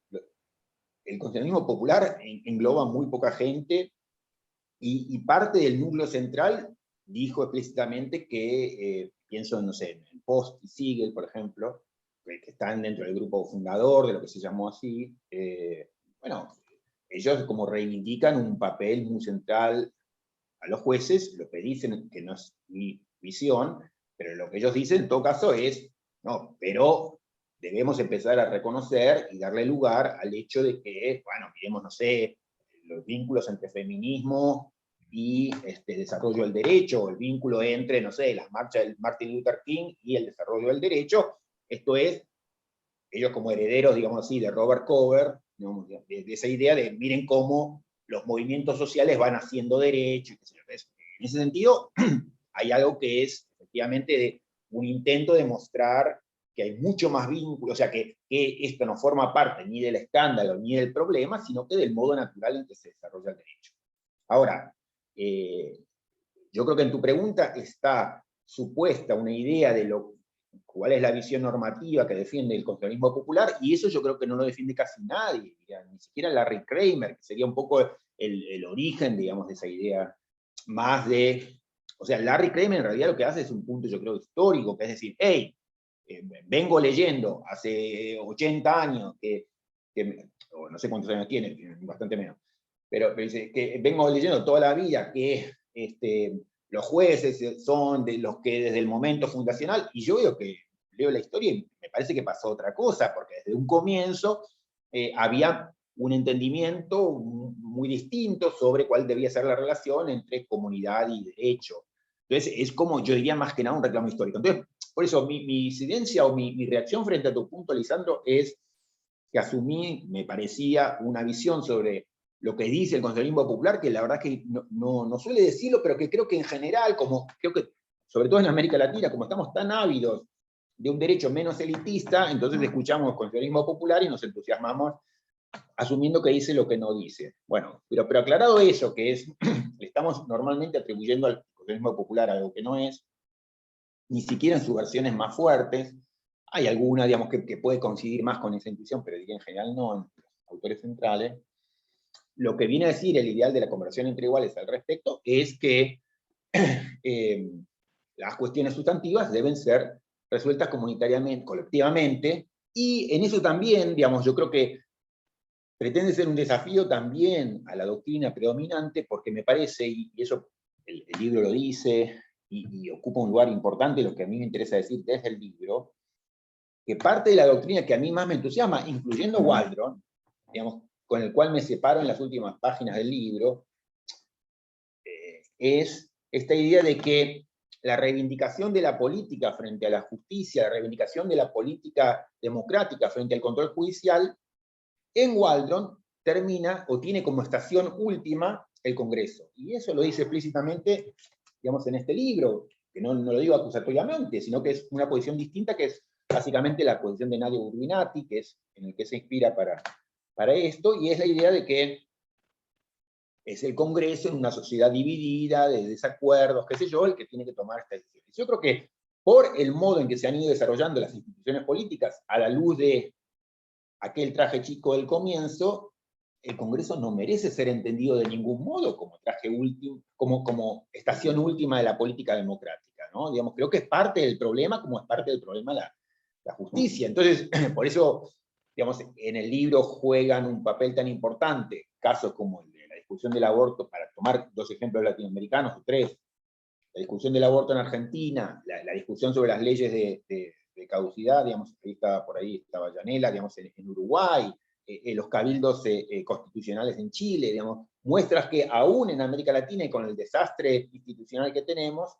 constitucionalismo popular engloba muy poca gente, y parte del núcleo central dijo explícitamente que, pienso, no sé, en Post y Siegel, por ejemplo, que están dentro del grupo fundador de lo que se llamó así, bueno, ellos como reivindican un papel muy central a los jueces. Lo que dicen, que no es mi visión, pero lo que ellos dicen en todo caso es, no, pero debemos empezar a reconocer y darle lugar al hecho de que, bueno, miremos, no sé, los vínculos entre feminismo y desarrollo del derecho, o el vínculo entre, no sé, las marchas del Martin Luther King y el desarrollo del derecho. Esto es, ellos como herederos, digamos así, de Robert Cover, digamos, de esa idea de miren cómo los movimientos sociales van haciendo derecho, y qué sé yo. En ese sentido, hay algo que es efectivamente un intento de mostrar que hay mucho más vínculo, o sea, que esto no forma parte ni del escándalo ni del problema, sino que del modo natural en que se desarrolla el derecho. Ahora, yo creo que en tu pregunta está supuesta una idea de cuál es la visión normativa que defiende el constitucionalismo popular, y eso yo creo que no lo defiende casi nadie, ni siquiera Larry Kramer, que sería un poco el origen, digamos, de esa idea más de... O sea, Larry Kramer en realidad lo que hace es un punto, yo creo, histórico, que es decir, hey, vengo leyendo hace 80 años, o no sé cuántos años tiene, bastante menos, pero dice que vengo leyendo toda la vida que los jueces son de los que desde el momento fundacional, y yo veo que leo la historia y me parece que pasó otra cosa, porque desde un comienzo había un entendimiento muy distinto sobre cuál debía ser la relación entre comunidad y derecho. Entonces, es como, yo diría, más que nada un reclamo histórico. Entonces, por eso, mi incidencia o mi reacción frente a tu punto, Lisandro, es que asumí, me parecía, una visión sobre lo que dice el constitucionalismo popular, que la verdad que no suele decirlo, pero que creo que en general, como creo que, sobre todo en América Latina, como estamos tan ávidos de un derecho menos elitista, entonces escuchamos constitucionalismo popular y nos entusiasmamos asumiendo que dice lo que no dice. Bueno, pero aclarado eso, que es, le estamos normalmente atribuyendo al constitucionalismo popular algo que no es, ni siquiera en sus versiones más fuertes. Hay alguna, digamos, que puede coincidir más con esa intuición, pero diría en general no, en los autores centrales. Lo que viene a decir el ideal de la conversación entre iguales al respecto es que las cuestiones sustantivas deben ser resueltas comunitariamente, colectivamente, y en eso también, digamos, yo creo que pretende ser un desafío también a la doctrina predominante, porque me parece, y eso el libro lo dice, y ocupa un lugar importante, lo que a mí me interesa decir desde el libro, que parte de la doctrina que a mí más me entusiasma, incluyendo Waldron, digamos, con el cual me separo en las últimas páginas del libro, es esta idea de que la reivindicación de la política frente a la justicia, la reivindicación de la política democrática frente al control judicial, en Waldron termina o tiene como estación última el Congreso. Y eso lo dice explícitamente, digamos, en este libro, que no lo digo acusatoriamente, sino que es una posición distinta, que es básicamente la posición de Nadia Urbinati, que es en el que se inspira para esto, y es la idea de que es el Congreso en una sociedad dividida, de desacuerdos, qué sé yo, el que tiene que tomar estas decisiones. Yo creo que por el modo en que se han ido desarrollando las instituciones políticas, a la luz de aquel traje chico del comienzo, el Congreso no merece ser entendido de ningún modo como traje último, como estación última de la política democrática, ¿no? Digamos, creo que es parte del problema, como es parte del problema la justicia. Entonces, por eso, digamos, en el libro juegan un papel tan importante, casos como el de la discusión del aborto, para tomar dos ejemplos latinoamericanos, o tres, la discusión del aborto en Argentina, la discusión sobre las leyes de caducidad, digamos, por ahí estaba Yanela, digamos, en Uruguay, los cabildos constitucionales en Chile, digamos, muestras que aún en América Latina y con el desastre institucional que tenemos,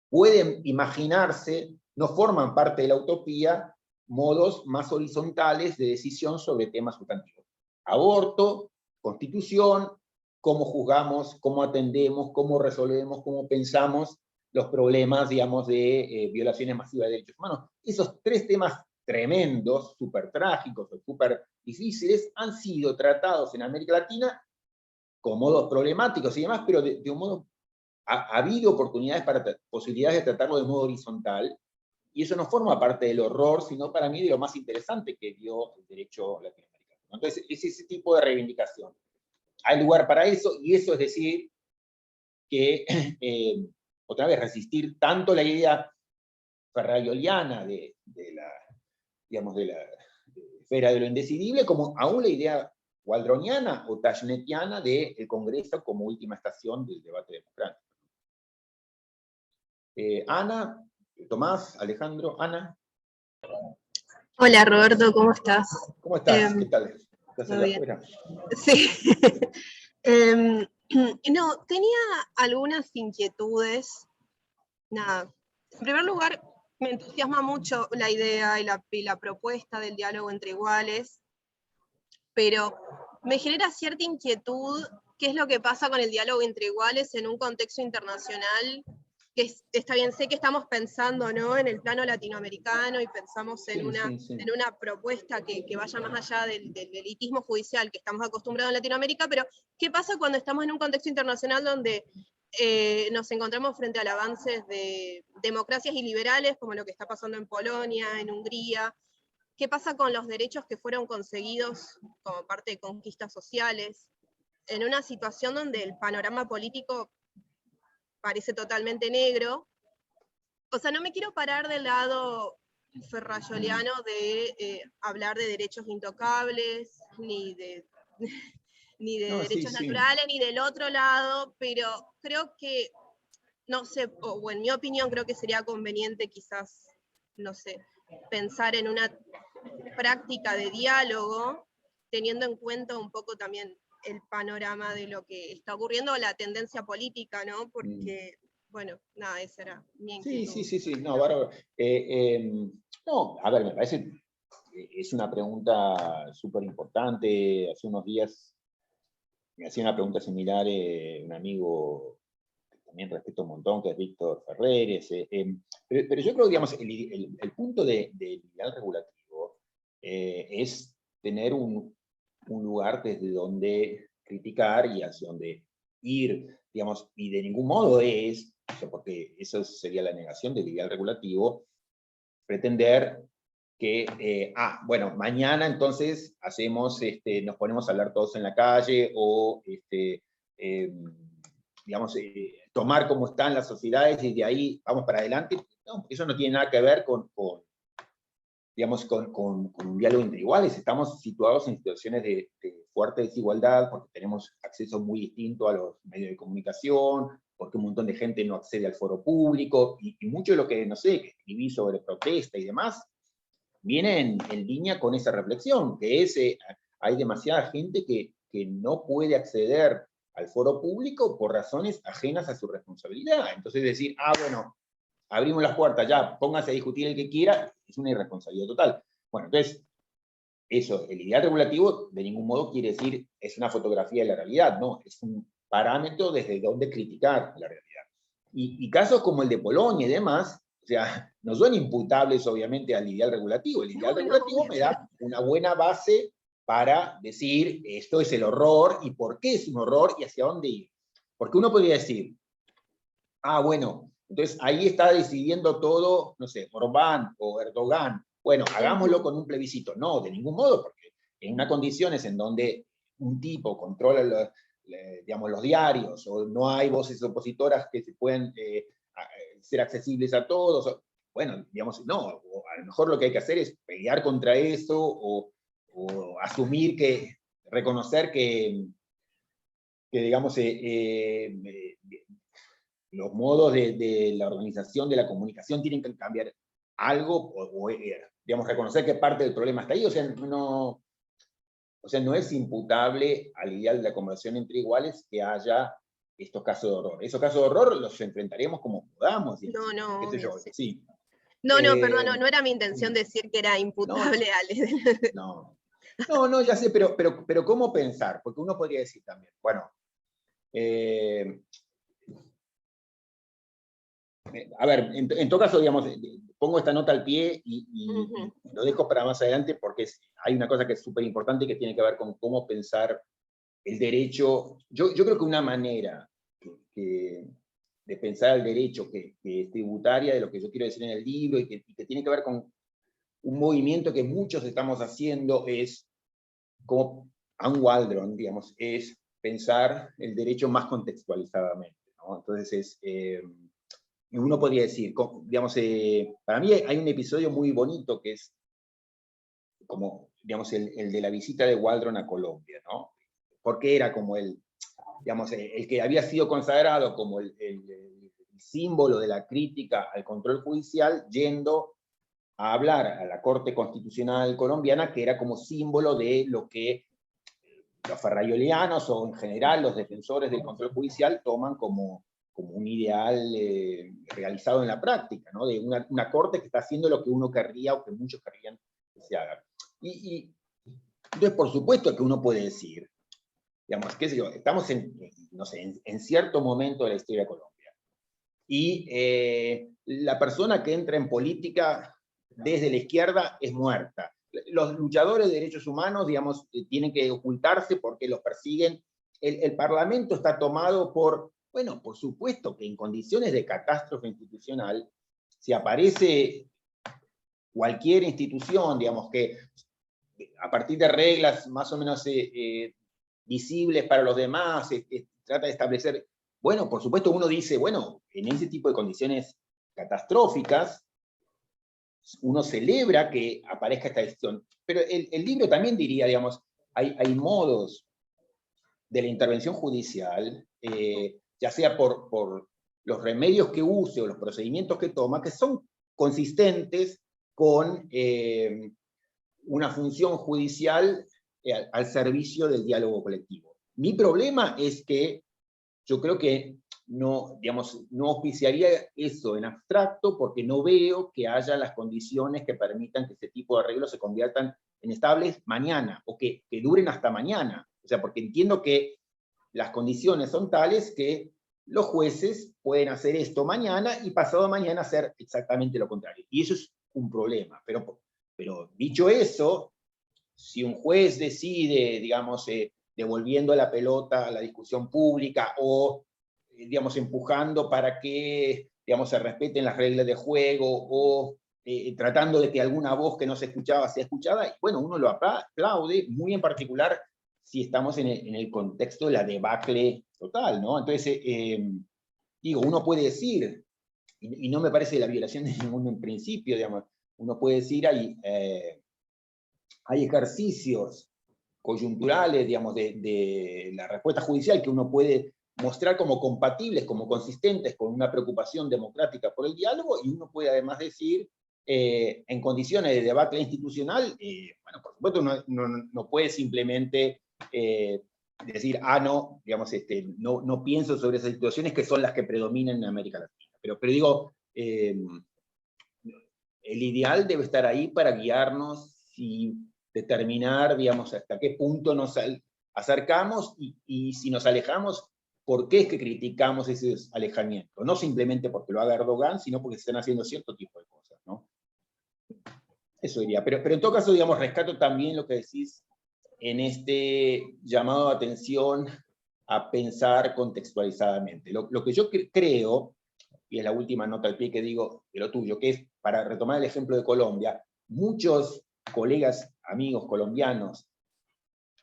pueden imaginarse, no forman parte de la utopía, modos más horizontales de decisión sobre temas sustantivos. Aborto, constitución, cómo juzgamos, cómo atendemos, cómo resolvemos, cómo pensamos los problemas, digamos, de violaciones masivas de derechos humanos. Esos tres temas tremendos, súper trágicos, súper difíciles, han sido tratados en América Latina con modos problemáticos y demás, pero de un modo, ha habido oportunidades posibilidades de tratarlo de modo horizontal, y eso no forma parte del horror, sino para mí de lo más interesante que dio el derecho latinoamericano. Entonces, es ese tipo de reivindicación. Hay lugar para eso, y eso es decir que, otra vez, resistir tanto la idea ferrarioliana de la esfera de lo indecidible, como aún la idea waldroniana o tashnetiana del Congreso como última estación del debate democrático. Ana, Tomás, Alejandro, Ana. Hola Roberto, ¿cómo estás? ¿Cómo estás? ¿Qué tal? ¿Estás allá afuera? Sí. No, tenía algunas inquietudes. Nada. En primer lugar, me entusiasma mucho la idea y la propuesta del diálogo entre iguales, pero me genera cierta inquietud qué es lo que pasa con el diálogo entre iguales en un contexto internacional está bien, sé que estamos pensando, ¿no?, en el plano latinoamericano y pensamos en, Sí. en una propuesta que vaya más allá del elitismo judicial que estamos acostumbrados en Latinoamérica, pero ¿qué pasa cuando estamos en un contexto internacional donde nos encontramos frente al avance de democracias iliberales, como lo que está pasando en Polonia, en Hungría? ¿Qué pasa con los derechos que fueron conseguidos como parte de conquistas sociales, en una situación donde el panorama político parece totalmente negro? O sea, no me quiero parar del lado ferrayoliano de hablar de derechos intocables, ni de, ni de No, sí, derechos sí. naturales, ni del otro lado, pero creo que, no sé, o en mi opinión creo que sería conveniente quizás, no sé, pensar en una práctica de diálogo, teniendo en cuenta un poco también el panorama de lo que está ocurriendo, la tendencia política, ¿no? Porque, bueno, nada, esa era mi inquietud. Sí, no, bárbaro. No, a ver, me parece, es una pregunta súper importante. Hace unos días me hacía una pregunta similar un amigo que también respeto un montón, que es Víctor Ferreres. Pero yo creo, digamos, el punto del ideal regulativo es tener un lugar desde donde criticar y hacia donde ir, digamos, y de ningún modo es, o sea, porque eso sería la negación del ideal regulativo, pretender que, bueno, mañana entonces hacemos, nos ponemos a hablar todos en la calle, o, digamos, tomar cómo están las sociedades y de ahí vamos para adelante. No, eso no tiene nada que ver digamos, con un diálogo entre iguales. Estamos situados en situaciones de fuerte desigualdad, porque tenemos acceso muy distinto a los medios de comunicación, porque un montón de gente no accede al foro público, y mucho de lo que, no sé, que escribí sobre protesta y demás, viene en línea con esa reflexión, que es, hay demasiada gente que no puede acceder al foro público por razones ajenas a su responsabilidad. Entonces decir, bueno, abrimos las puertas, ya, póngase a discutir el que quiera, es una irresponsabilidad total. Bueno, entonces, eso, el ideal regulativo de ningún modo quiere decir es una fotografía de la realidad, no, es un parámetro desde donde criticar la realidad. Y casos como el de Polonia y demás, o sea, no son imputables obviamente al ideal regulativo. El ideal regulativo me da una buena base para decir esto es el horror y por qué es un horror y hacia dónde ir. Porque uno podría decir, bueno, entonces ahí está decidiendo todo, no sé, Orbán o Erdogan. Bueno, hagámoslo con un plebiscito. No, de ningún modo, porque en unas condiciones en donde un tipo controla digamos, los diarios, o no hay voces opositoras que se puedan ser accesibles a todos, bueno, digamos, no, o a lo mejor lo que hay que hacer es pelear contra eso, o asumir que, reconocer que digamos, los modos de la organización de la comunicación tienen que cambiar algo, digamos, reconocer que parte del problema está ahí. O sea, no es imputable al ideal de la conversación entre iguales que haya estos casos de horror. Esos casos de horror los enfrentaremos como podamos. No, qué sé yo, sí. No, perdón, no era mi intención decir que era imputable, Ale. No, ya sé, pero ¿cómo pensar? Porque uno podría decir también, bueno, a ver, en todo caso, digamos, pongo esta nota al pie y lo dejo para más adelante, porque hay una cosa que es súper importante que tiene que ver con cómo pensar el derecho. Yo creo que una manera de pensar el derecho que es tributaria de lo que yo quiero decir en el libro y que tiene que ver con un movimiento que muchos estamos haciendo es, como Anne Waldron, digamos, es pensar el derecho más contextualizadamente, ¿no? Entonces uno podría decir, digamos, para mí hay un episodio muy bonito que es como, digamos, el de la visita de Waldron a Colombia, ¿no? Porque era como digamos, el que había sido consagrado como el símbolo de la crítica al control judicial, yendo a hablar a la Corte Constitucional colombiana, que era como símbolo de lo que los ferrayolianos, o en general los defensores del control judicial, toman como un ideal realizado en la práctica, ¿no? De una corte que está haciendo lo que uno querría, o que muchos querrían que se haga. Entonces, por supuesto que uno puede decir, digamos, qué sé yo, estamos no sé, en cierto momento de la historia de Colombia. y la persona que entra en política desde la izquierda es muerta. Los luchadores de derechos humanos, digamos, tienen que ocultarse porque los persiguen. El Parlamento está tomado por, bueno, por supuesto que en condiciones de catástrofe institucional, si aparece cualquier institución, digamos, que a partir de reglas más o menos visibles para los demás, trata de establecer, bueno, por supuesto uno dice, bueno, en ese tipo de condiciones catastróficas, uno celebra que aparezca esta decisión. Pero el libro también diría, digamos, hay modos de la intervención judicial, ya sea por los remedios que use o los procedimientos que toma, que son consistentes con una función judicial al servicio del diálogo colectivo. Mi problema es que yo creo que no, digamos, no oficiaría eso en abstracto porque no veo que haya las condiciones que permitan que este tipo de arreglos se conviertan en estables mañana, o que duren hasta mañana. O sea, porque entiendo que las condiciones son tales que los jueces pueden hacer esto mañana y pasado mañana hacer exactamente lo contrario. Y eso es un problema. Pero dicho eso, si un juez decide, digamos, devolviendo la pelota a la discusión pública o, digamos, empujando para que, digamos, se respeten las reglas de juego o tratando de que alguna voz que no se escuchaba sea escuchada, bueno, uno lo aplaude, muy en particular si estamos en el contexto de la debacle total, ¿no? Entonces, digo, uno puede decir, y no me parece la violación de ningún principio, digamos, uno puede decir, hay ejercicios coyunturales, digamos, de la respuesta judicial que uno puede mostrar como compatibles, como consistentes con una preocupación democrática por el diálogo, y uno puede además decir, en condiciones de debate institucional, bueno, por supuesto no puede simplemente decir, no, digamos, no pienso sobre esas situaciones que son las que predominan en América Latina. Pero digo, el ideal debe estar ahí para guiarnos y determinar, digamos, hasta qué punto nos acercamos y si nos alejamos, por qué es que criticamos ese alejamiento. No simplemente porque lo haga Erdogan, sino porque se están haciendo cierto tipo de cosas, ¿no? Eso diría. Pero en todo caso, digamos, rescato también lo que decís en este llamado de atención a pensar contextualizadamente. Lo que yo creo, y es la última nota al pie que digo de lo tuyo, que es, para retomar el ejemplo de Colombia, muchos colegas, amigos colombianos,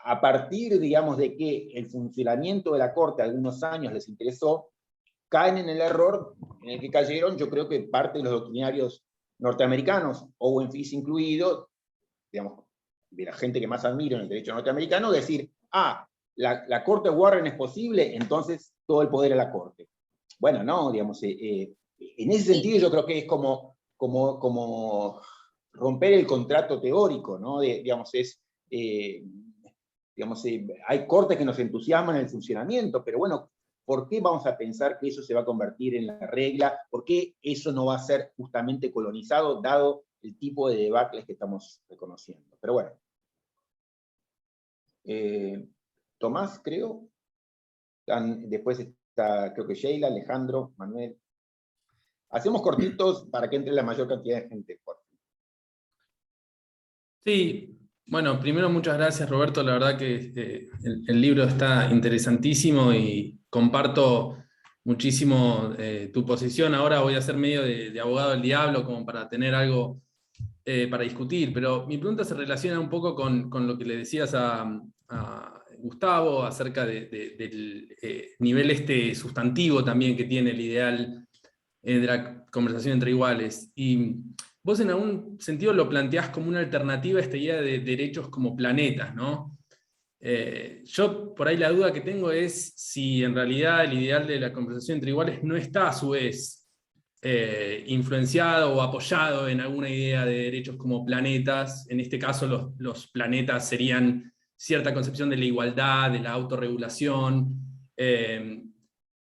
a partir, digamos, de que el funcionamiento de la Corte algunos años les interesó, caen en el error en el que cayeron, yo creo que parte de los doctrinarios norteamericanos, Owen Fitz incluido, digamos, de la gente que más admiro en el derecho norteamericano, decir, la Corte Warren es posible, entonces todo el poder a la Corte. Bueno, no, digamos, en ese sentido yo creo que es como romper el contrato teórico, ¿no? Digamos, hay cortes que nos entusiasman en el funcionamiento, pero bueno, ¿por qué vamos a pensar que eso se va a convertir en la regla? ¿Por qué eso no va a ser justamente colonizado, dado el tipo de debacles que estamos reconociendo? Pero bueno. Tomás, creo. Después está, creo que Sheila, Alejandro, Manuel. Hacemos cortitos para que entre la mayor cantidad de gente. Sí, bueno, primero muchas gracias, Roberto. La verdad que el libro está interesantísimo y comparto muchísimo tu posición. Ahora voy a ser medio de abogado del diablo como para tener algo para discutir, pero mi pregunta se relaciona un poco con lo que le decías a Gustavo acerca del nivel sustantivo también que tiene el ideal de la conversación entre iguales. Y vos en algún sentido lo planteás como una alternativa a esta idea de derechos como planetas, ¿no? Yo por ahí la duda que tengo es si en realidad el ideal de la conversación entre iguales no está a su vez influenciado o apoyado en alguna idea de derechos como planetas. En este caso los planetas serían cierta concepción de la igualdad, de la autorregulación,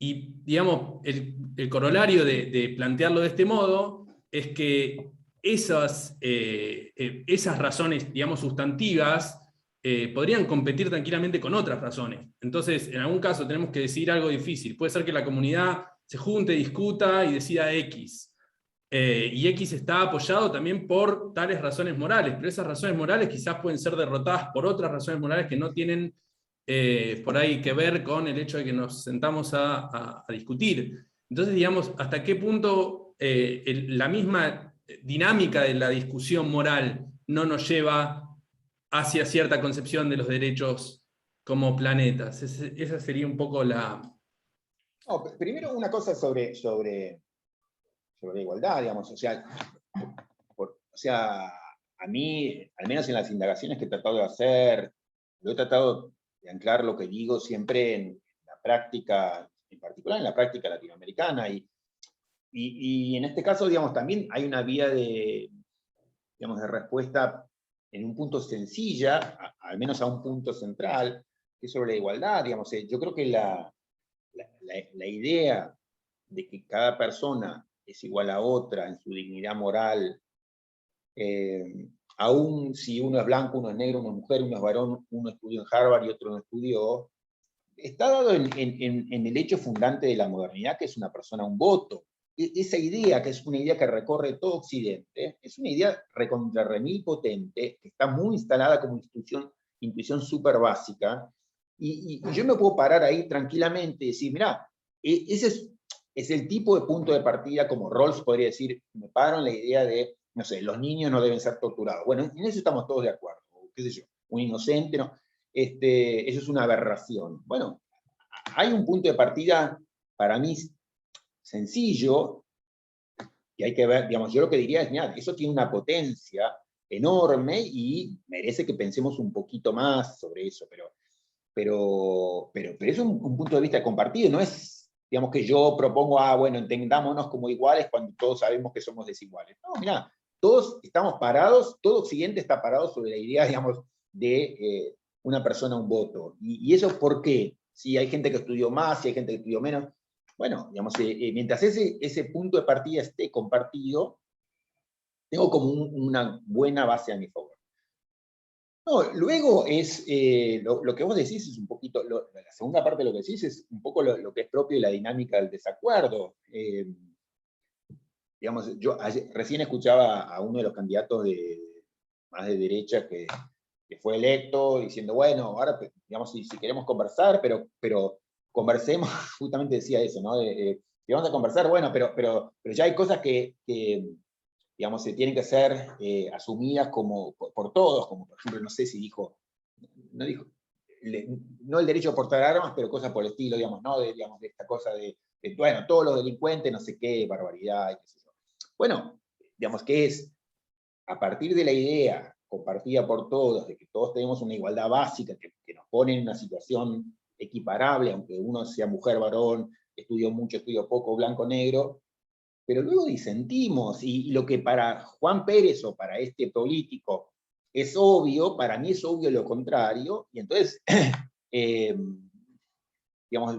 y digamos, el corolario de plantearlo de este modo es que esas razones, digamos, sustantivas, podrían competir tranquilamente con otras razones. Entonces, en algún caso tenemos que decidir algo difícil. Puede ser que la comunidad se junte, discuta y decida X. Y X está apoyado también por tales razones morales, pero esas razones morales quizás pueden ser derrotadas por otras razones morales que no tienen por ahí que ver con el hecho de que nos sentamos a discutir. Entonces, digamos, ¿hasta qué punto la misma dinámica de la discusión moral no nos lleva hacia cierta concepción de los derechos como planetas? Esa sería un poco la... No, primero una cosa sobre igualdad, digamos, o sea, a mí, al menos en las indagaciones que he tratado de hacer, lo he tratado de anclar lo que digo siempre en la práctica, en particular en la práctica latinoamericana, y en este caso, digamos, también hay una vía de respuesta en un punto sencilla, al menos a un punto central, que es sobre la igualdad, digamos. Yo creo que la idea de que cada persona es igual a otra en su dignidad moral, aún si uno es blanco, uno es negro, uno es mujer, uno es varón, uno estudió en Harvard y otro no estudió, está dado en el hecho fundante de la modernidad, que es una persona, un voto. Esa idea, que es una idea que recorre todo Occidente, es una idea recontra remil potente, que está muy instalada como intuición súper básica, y yo me puedo parar ahí tranquilamente y decir, mirá, ese es el tipo de punto de partida, como Rawls podría decir, me paro en la idea de, no sé, los niños no deben ser torturados. Bueno, en eso estamos todos de acuerdo, qué sé yo, un inocente, no, eso es una aberración. Bueno, hay un punto de partida, para mí, sencillo, y hay que ver, digamos, yo lo que diría es, mira, eso tiene una potencia enorme y merece que pensemos un poquito más sobre eso, pero es un punto de vista compartido, no es, digamos, que yo propongo, bueno, entendámonos como iguales cuando todos sabemos que somos desiguales. No, mira, todos estamos parados, todo Occidente está parado sobre la idea, digamos, de una persona, un voto. ¿Y eso por qué? Si hay gente que estudió más, si hay gente que estudió menos. Bueno, digamos, mientras ese punto de partida esté compartido, tengo como una buena base a mi favor. No, luego es, lo que vos decís es un poquito, la segunda parte de lo que decís es un poco lo que es propio de la dinámica del desacuerdo. Digamos, yo recién escuchaba a uno de los candidatos más de derecha que fue electo diciendo, bueno, ahora, digamos, si queremos conversar, pero conversemos, justamente decía eso, ¿no? Si vamos a conversar, bueno, pero ya hay cosas que digamos, se tienen que ser asumidas como, por todos, como por ejemplo, no sé si dijo, no el derecho a portar armas, pero cosas por el estilo, digamos, ¿no? De esta cosa de, bueno, todos los delincuentes, no sé qué, barbaridad, y qué sé yo. Bueno, digamos que es, a partir de la idea compartida por todos, de que todos tenemos una igualdad básica, que nos pone en una situación equiparable, aunque uno sea mujer, varón, estudió mucho, estudió poco, blanco, negro, pero luego disentimos, y lo que para Juan Pérez o para este político es obvio, para mí es obvio lo contrario, y entonces, digamos,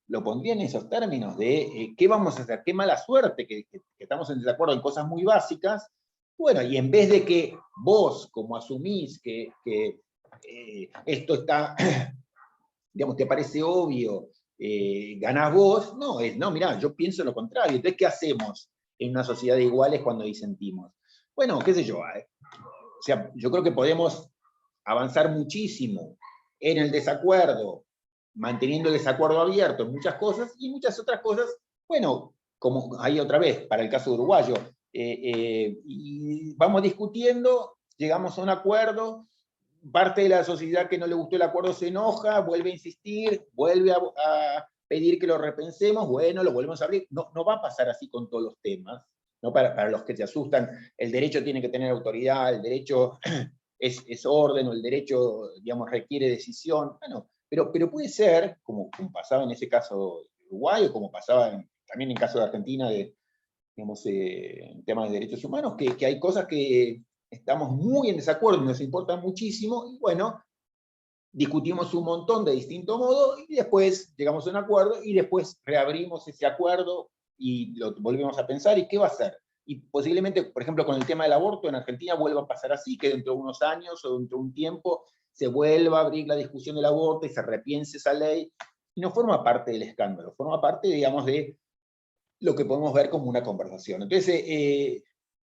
lo pondría en esos términos de ¿qué vamos a hacer? Qué mala suerte que estamos en desacuerdo en cosas muy básicas. Bueno, y en vez de que vos, como asumís que esto está, digamos, te parece obvio, ganás vos, no, mirá, yo pienso lo contrario. Entonces, ¿qué hacemos en una sociedad de iguales cuando disentimos? Bueno, qué sé yo, o sea, yo creo que podemos avanzar muchísimo en el desacuerdo, manteniendo el desacuerdo abierto en muchas cosas, y muchas otras cosas, bueno, como ahí otra vez, para el caso uruguayo, y vamos discutiendo, llegamos a un acuerdo, parte de la sociedad que no le gustó el acuerdo se enoja, vuelve a insistir, vuelve a pedir que lo repensemos, bueno, lo volvemos a abrir. No va a pasar así con todos los temas, ¿no? Para los que se asustan, el derecho tiene que tener autoridad, el derecho es orden, o el derecho, digamos, requiere decisión. Bueno, pero puede ser, como pasaba en ese caso de Uruguay, o como pasaba también en el caso de Argentina, digamos, en temas de derechos humanos, que hay cosas que estamos muy en desacuerdo y nos importan muchísimo, y bueno, discutimos un montón de distinto modo, y después llegamos a un acuerdo, y después reabrimos ese acuerdo, y lo volvemos a pensar, ¿y qué va a hacer? Y posiblemente, por ejemplo, con el tema del aborto en Argentina vuelva a pasar así, que dentro de unos años o dentro de un tiempo se vuelva a abrir la discusión del aborto y se repiense esa ley, y no forma parte del escándalo, forma parte, digamos, de lo que podemos ver como una conversación. Entonces,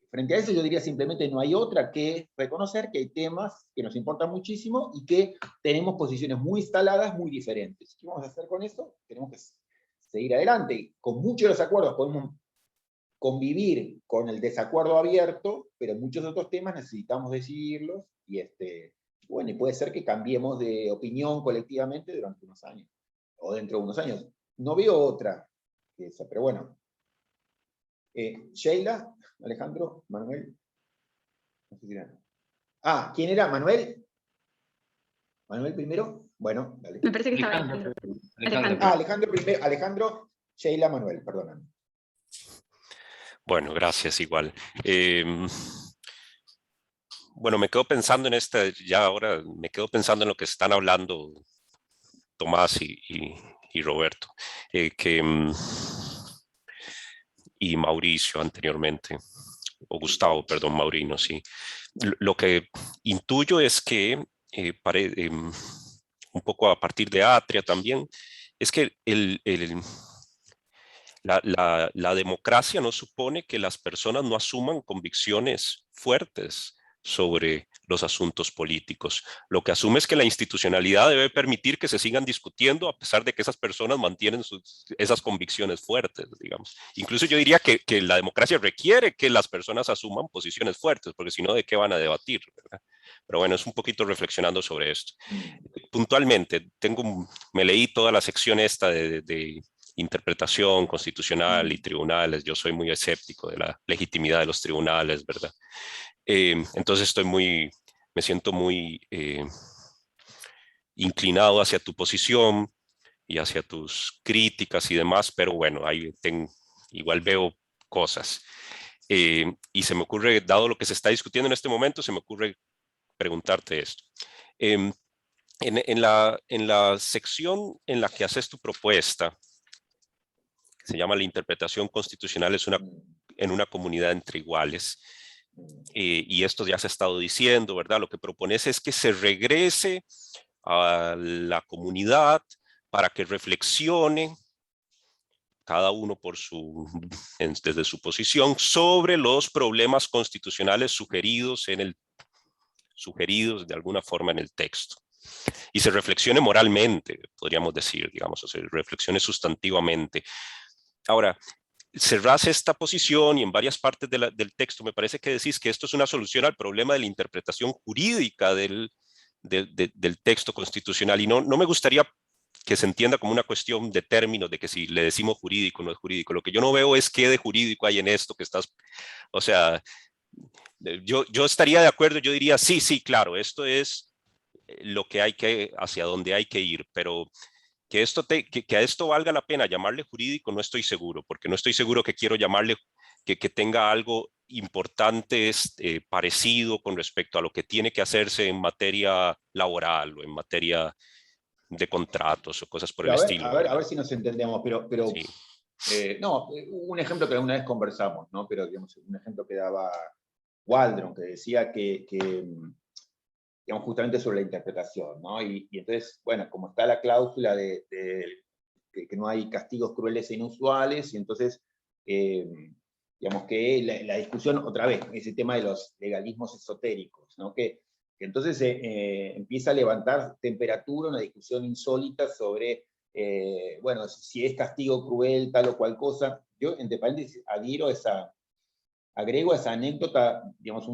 frente a eso yo diría simplemente no hay otra que reconocer que hay temas que nos importan muchísimo y que tenemos posiciones muy instaladas, muy diferentes. ¿Qué vamos a hacer con eso? Tenemos que seguir adelante. Con muchos de los acuerdos podemos convivir con el desacuerdo abierto, pero en muchos otros temas necesitamos decidirlos y bueno, y puede ser que cambiemos de opinión colectivamente durante unos años, o dentro de unos años. No veo otra que esa, pero bueno. Sheila, Alejandro, Manuel. No sé si era. ¿Quién era? ¿Manuel? ¿Manuel primero? Bueno, dale. Me parece que estaba Alejandro. Alejandro. Alejandro primero. Alejandro, Sheila, Manuel, perdóname. Bueno, gracias igual. Bueno, me quedo pensando en ya ahora me quedo pensando en lo que están hablando Tomás y Roberto, y Mauricio anteriormente, o Gustavo, perdón, Maurino, sí. Lo que intuyo es que, un poco a partir de Atria también, es que la democracia no supone que las personas no asuman convicciones fuertes sobre los asuntos políticos. Lo que asume es que la institucionalidad debe permitir que se sigan discutiendo a pesar de que esas personas mantienen esas convicciones fuertes, digamos. Incluso yo diría que la democracia requiere que las personas asuman posiciones fuertes, porque si no, ¿de qué van a debatir, ¿verdad? Pero bueno, es un poquito reflexionando sobre esto. Puntualmente, me leí toda la sección esta de interpretación constitucional y tribunales. Yo soy muy escéptico de la legitimidad de los tribunales, ¿verdad? Entonces me siento muy inclinado hacia tu posición y hacia tus críticas y demás, pero bueno, ahí igual veo cosas. Y se me ocurre, dado lo que se está discutiendo en este momento, se me ocurre preguntarte esto. En la sección en la que haces tu propuesta, que se llama la interpretación constitucional en una comunidad entre iguales, y esto ya se ha estado diciendo, ¿verdad? Lo que propones es que se regrese a la comunidad para que reflexione cada uno desde su posición sobre los problemas constitucionales sugeridos de alguna forma en el texto. Y se reflexione moralmente, podríamos decir, digamos, o se reflexione sustantivamente. Ahora, cerrás esta posición y en varias partes del texto me parece que decís que esto es una solución al problema de la interpretación jurídica del texto constitucional, y no me gustaría que se entienda como una cuestión de términos, de que si le decimos jurídico no es jurídico. Lo que yo no veo es qué de jurídico hay en esto que estás, o sea, yo estaría de acuerdo, yo diría sí, claro, esto es lo que hacia donde hay que ir, pero que a esto valga la pena llamarle jurídico, no estoy seguro, porque no estoy seguro que quiero llamarle, que tenga algo importante parecido con respecto a lo que tiene que hacerse en materia laboral o en materia de contratos o cosas por el estilo. A ver si nos entendemos, pero sí. no, un ejemplo que alguna vez conversamos, ¿no? Pero digamos, un ejemplo que daba Waldron, que decía que digamos, justamente sobre la interpretación, ¿no? Y entonces, bueno, como está la cláusula de que no hay castigos crueles e inusuales, y entonces, digamos que la discusión, otra vez, ese tema de los legalismos esotéricos, ¿no? Que entonces empieza a levantar temperatura, una discusión insólita sobre, bueno, si es castigo cruel, tal o cual cosa. Yo, entre paréntesis, agrego esa anécdota, digamos,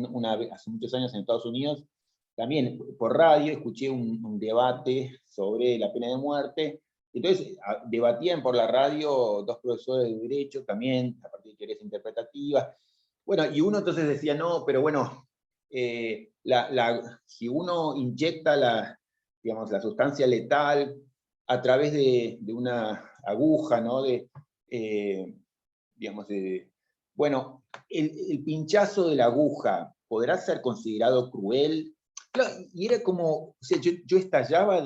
hace muchos años en Estados Unidos, también por radio escuché un debate sobre la pena de muerte. Entonces debatían por la radio dos profesores de Derecho también, a partir de teorías interpretativas. Bueno, y uno entonces decía, no, pero bueno, si uno inyecta digamos, la sustancia letal a través de una aguja, ¿no? Digamos, bueno, el pinchazo de la aguja, ¿podrá ser considerado cruel? Claro, y era como, o sea, yo estallaba no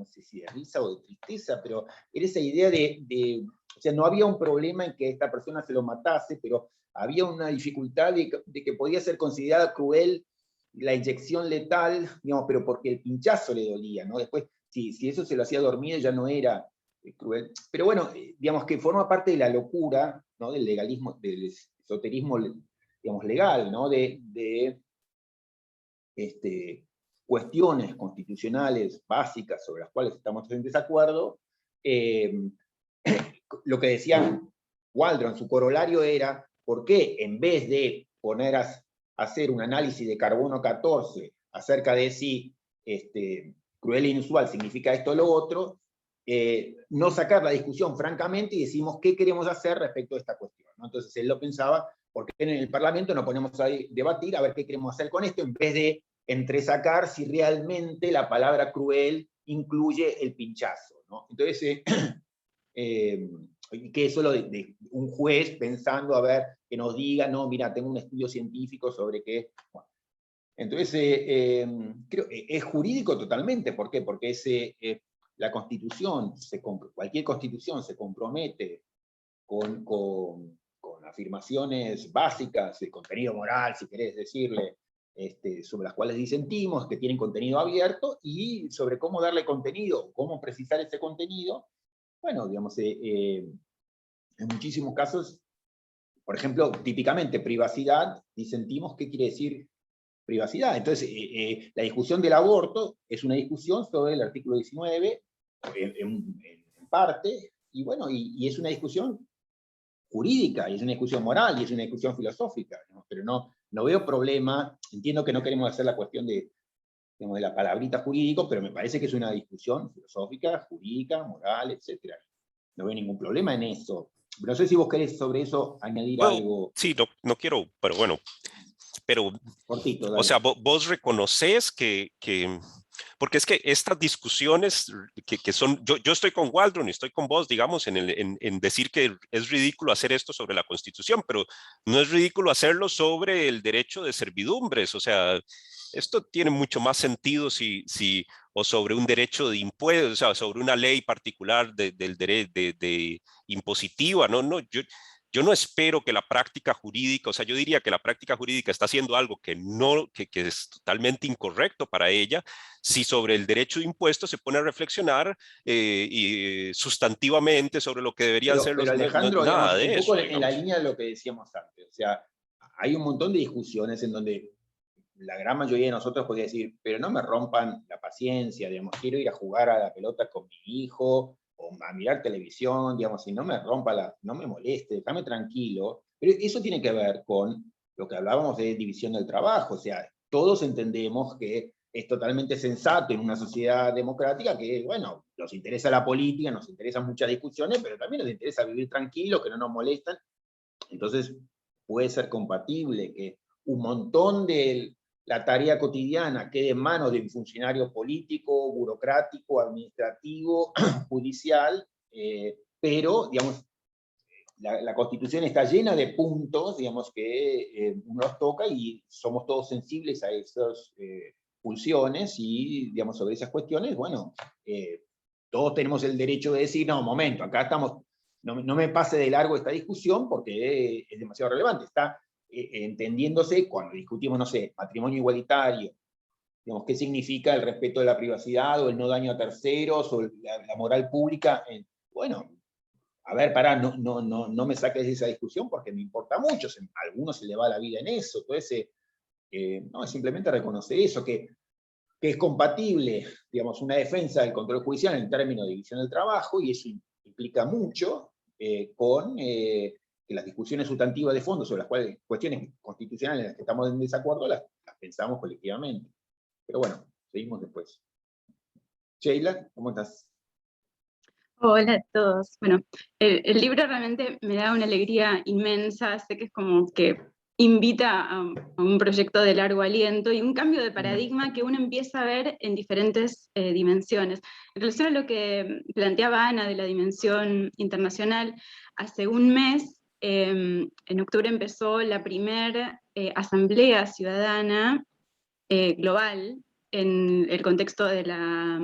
sé si de risa o de tristeza, pero era esa idea o sea, no había un problema en que esta persona se lo matase, pero había una dificultad de que podía ser considerada cruel la inyección letal, digamos, pero porque el pinchazo le dolía, ¿no? Después, si eso se lo hacía dormido, ya no era cruel. Pero bueno, digamos que forma parte de la locura, ¿no? Del legalismo, del esoterismo, digamos, legal, ¿no? de cuestiones constitucionales básicas sobre las cuales estamos en desacuerdo. Lo que decía Waldron, su corolario era, ¿por qué en vez de poner a hacer un análisis de carbono 14 acerca de si cruel e inusual significa esto o lo otro, no sacar la discusión francamente y decimos qué queremos hacer respecto a esta cuestión, ¿no? Entonces él lo pensaba, ¿por qué en el Parlamento no ponemos a debatir a ver qué queremos hacer con esto, en vez de entresacar si realmente la palabra cruel incluye el pinchazo, ¿no? Entonces, que eso de un juez pensando a ver, que nos diga, no, mira, tengo un estudio científico sobre qué. Bueno, entonces, creo es jurídico totalmente. ¿Por qué? Porque la Constitución, cualquier Constitución se compromete con afirmaciones básicas de contenido moral, si querés decirle, sobre las cuales disentimos, que tienen contenido abierto, y sobre cómo darle contenido, cómo precisar ese contenido. Bueno, digamos, en muchísimos casos, por ejemplo, típicamente privacidad, disentimos qué quiere decir privacidad. Entonces, la discusión del aborto es una discusión sobre el artículo 19, en parte, y bueno, y es una discusión jurídica, y es una discusión moral, y es una discusión filosófica, ¿no? Pero no veo problema, entiendo que no queremos hacer la cuestión de la palabrita jurídico, pero me parece que es una discusión filosófica, jurídica, moral, etc. No veo ningún problema en eso. No sé si vos querés sobre eso añadir algo. Sí, no quiero, pero bueno, pero, cortito, dale. O sea, vos reconoces que porque es que estas discusiones que son, yo estoy con Waldron y estoy con vos, digamos, en decir que es ridículo hacer esto sobre la Constitución, pero no es ridículo hacerlo sobre el derecho de servidumbres. O sea, esto tiene mucho más sentido o sobre un derecho de impuestos, o sea, sobre una ley particular de impositiva, ¿no? Yo no espero que la práctica jurídica, o sea, yo diría que la práctica jurídica está haciendo algo que es totalmente incorrecto para ella, si sobre el derecho de impuestos se pone a reflexionar sustantivamente sobre lo que deberían ser los... Alejandro, nada digamos, de un eso, poco en la digamos. línea de lo que decíamos antes. O sea, hay un montón de discusiones en donde la gran mayoría de nosotros podría decir, pero no me rompan la paciencia, digamos, quiero ir a jugar a la pelota con mi hijo, o a mirar televisión, digamos, y no me rompa no me moleste, déjame tranquilo. Pero eso tiene que ver con lo que hablábamos de división del trabajo. O sea, todos entendemos que es totalmente sensato en una sociedad democrática que, bueno, nos interesa la política, nos interesan muchas discusiones, pero también nos interesa vivir tranquilos, que no nos molestan. Entonces, puede ser compatible que un montón de la tarea cotidiana quede en manos de un funcionario político, burocrático, administrativo, judicial, pero, digamos, la Constitución está llena de puntos, digamos, que nos toca y somos todos sensibles a esas pulsiones y, digamos, sobre esas cuestiones, bueno, todos tenemos el derecho de decir, no, momento, acá estamos, no me pase de largo esta discusión porque es demasiado relevante. Está entendiéndose cuando discutimos, no sé, matrimonio igualitario, digamos, qué significa el respeto de la privacidad o el no daño a terceros o la moral pública. Bueno, a ver, pará, no me saques de esa discusión porque me importa mucho, a algunos se le va la vida en eso. Entonces, no, es simplemente reconocer eso, que es compatible, digamos, una defensa del control judicial en términos de división del trabajo, y eso implica mucho con que las discusiones sustantivas de fondo sobre las cuales cuestiones constitucionales en las que estamos en desacuerdo las pensamos colectivamente. Pero bueno, seguimos después. Sheila, ¿cómo estás? Hola a todos. Bueno, el libro realmente me da una alegría inmensa, sé que es como que invita a un proyecto de largo aliento y un cambio de paradigma que uno empieza a ver en diferentes dimensiones. En relación a lo que planteaba Ana de la dimensión internacional, hace un mes, en octubre empezó la primera asamblea ciudadana global en el contexto de la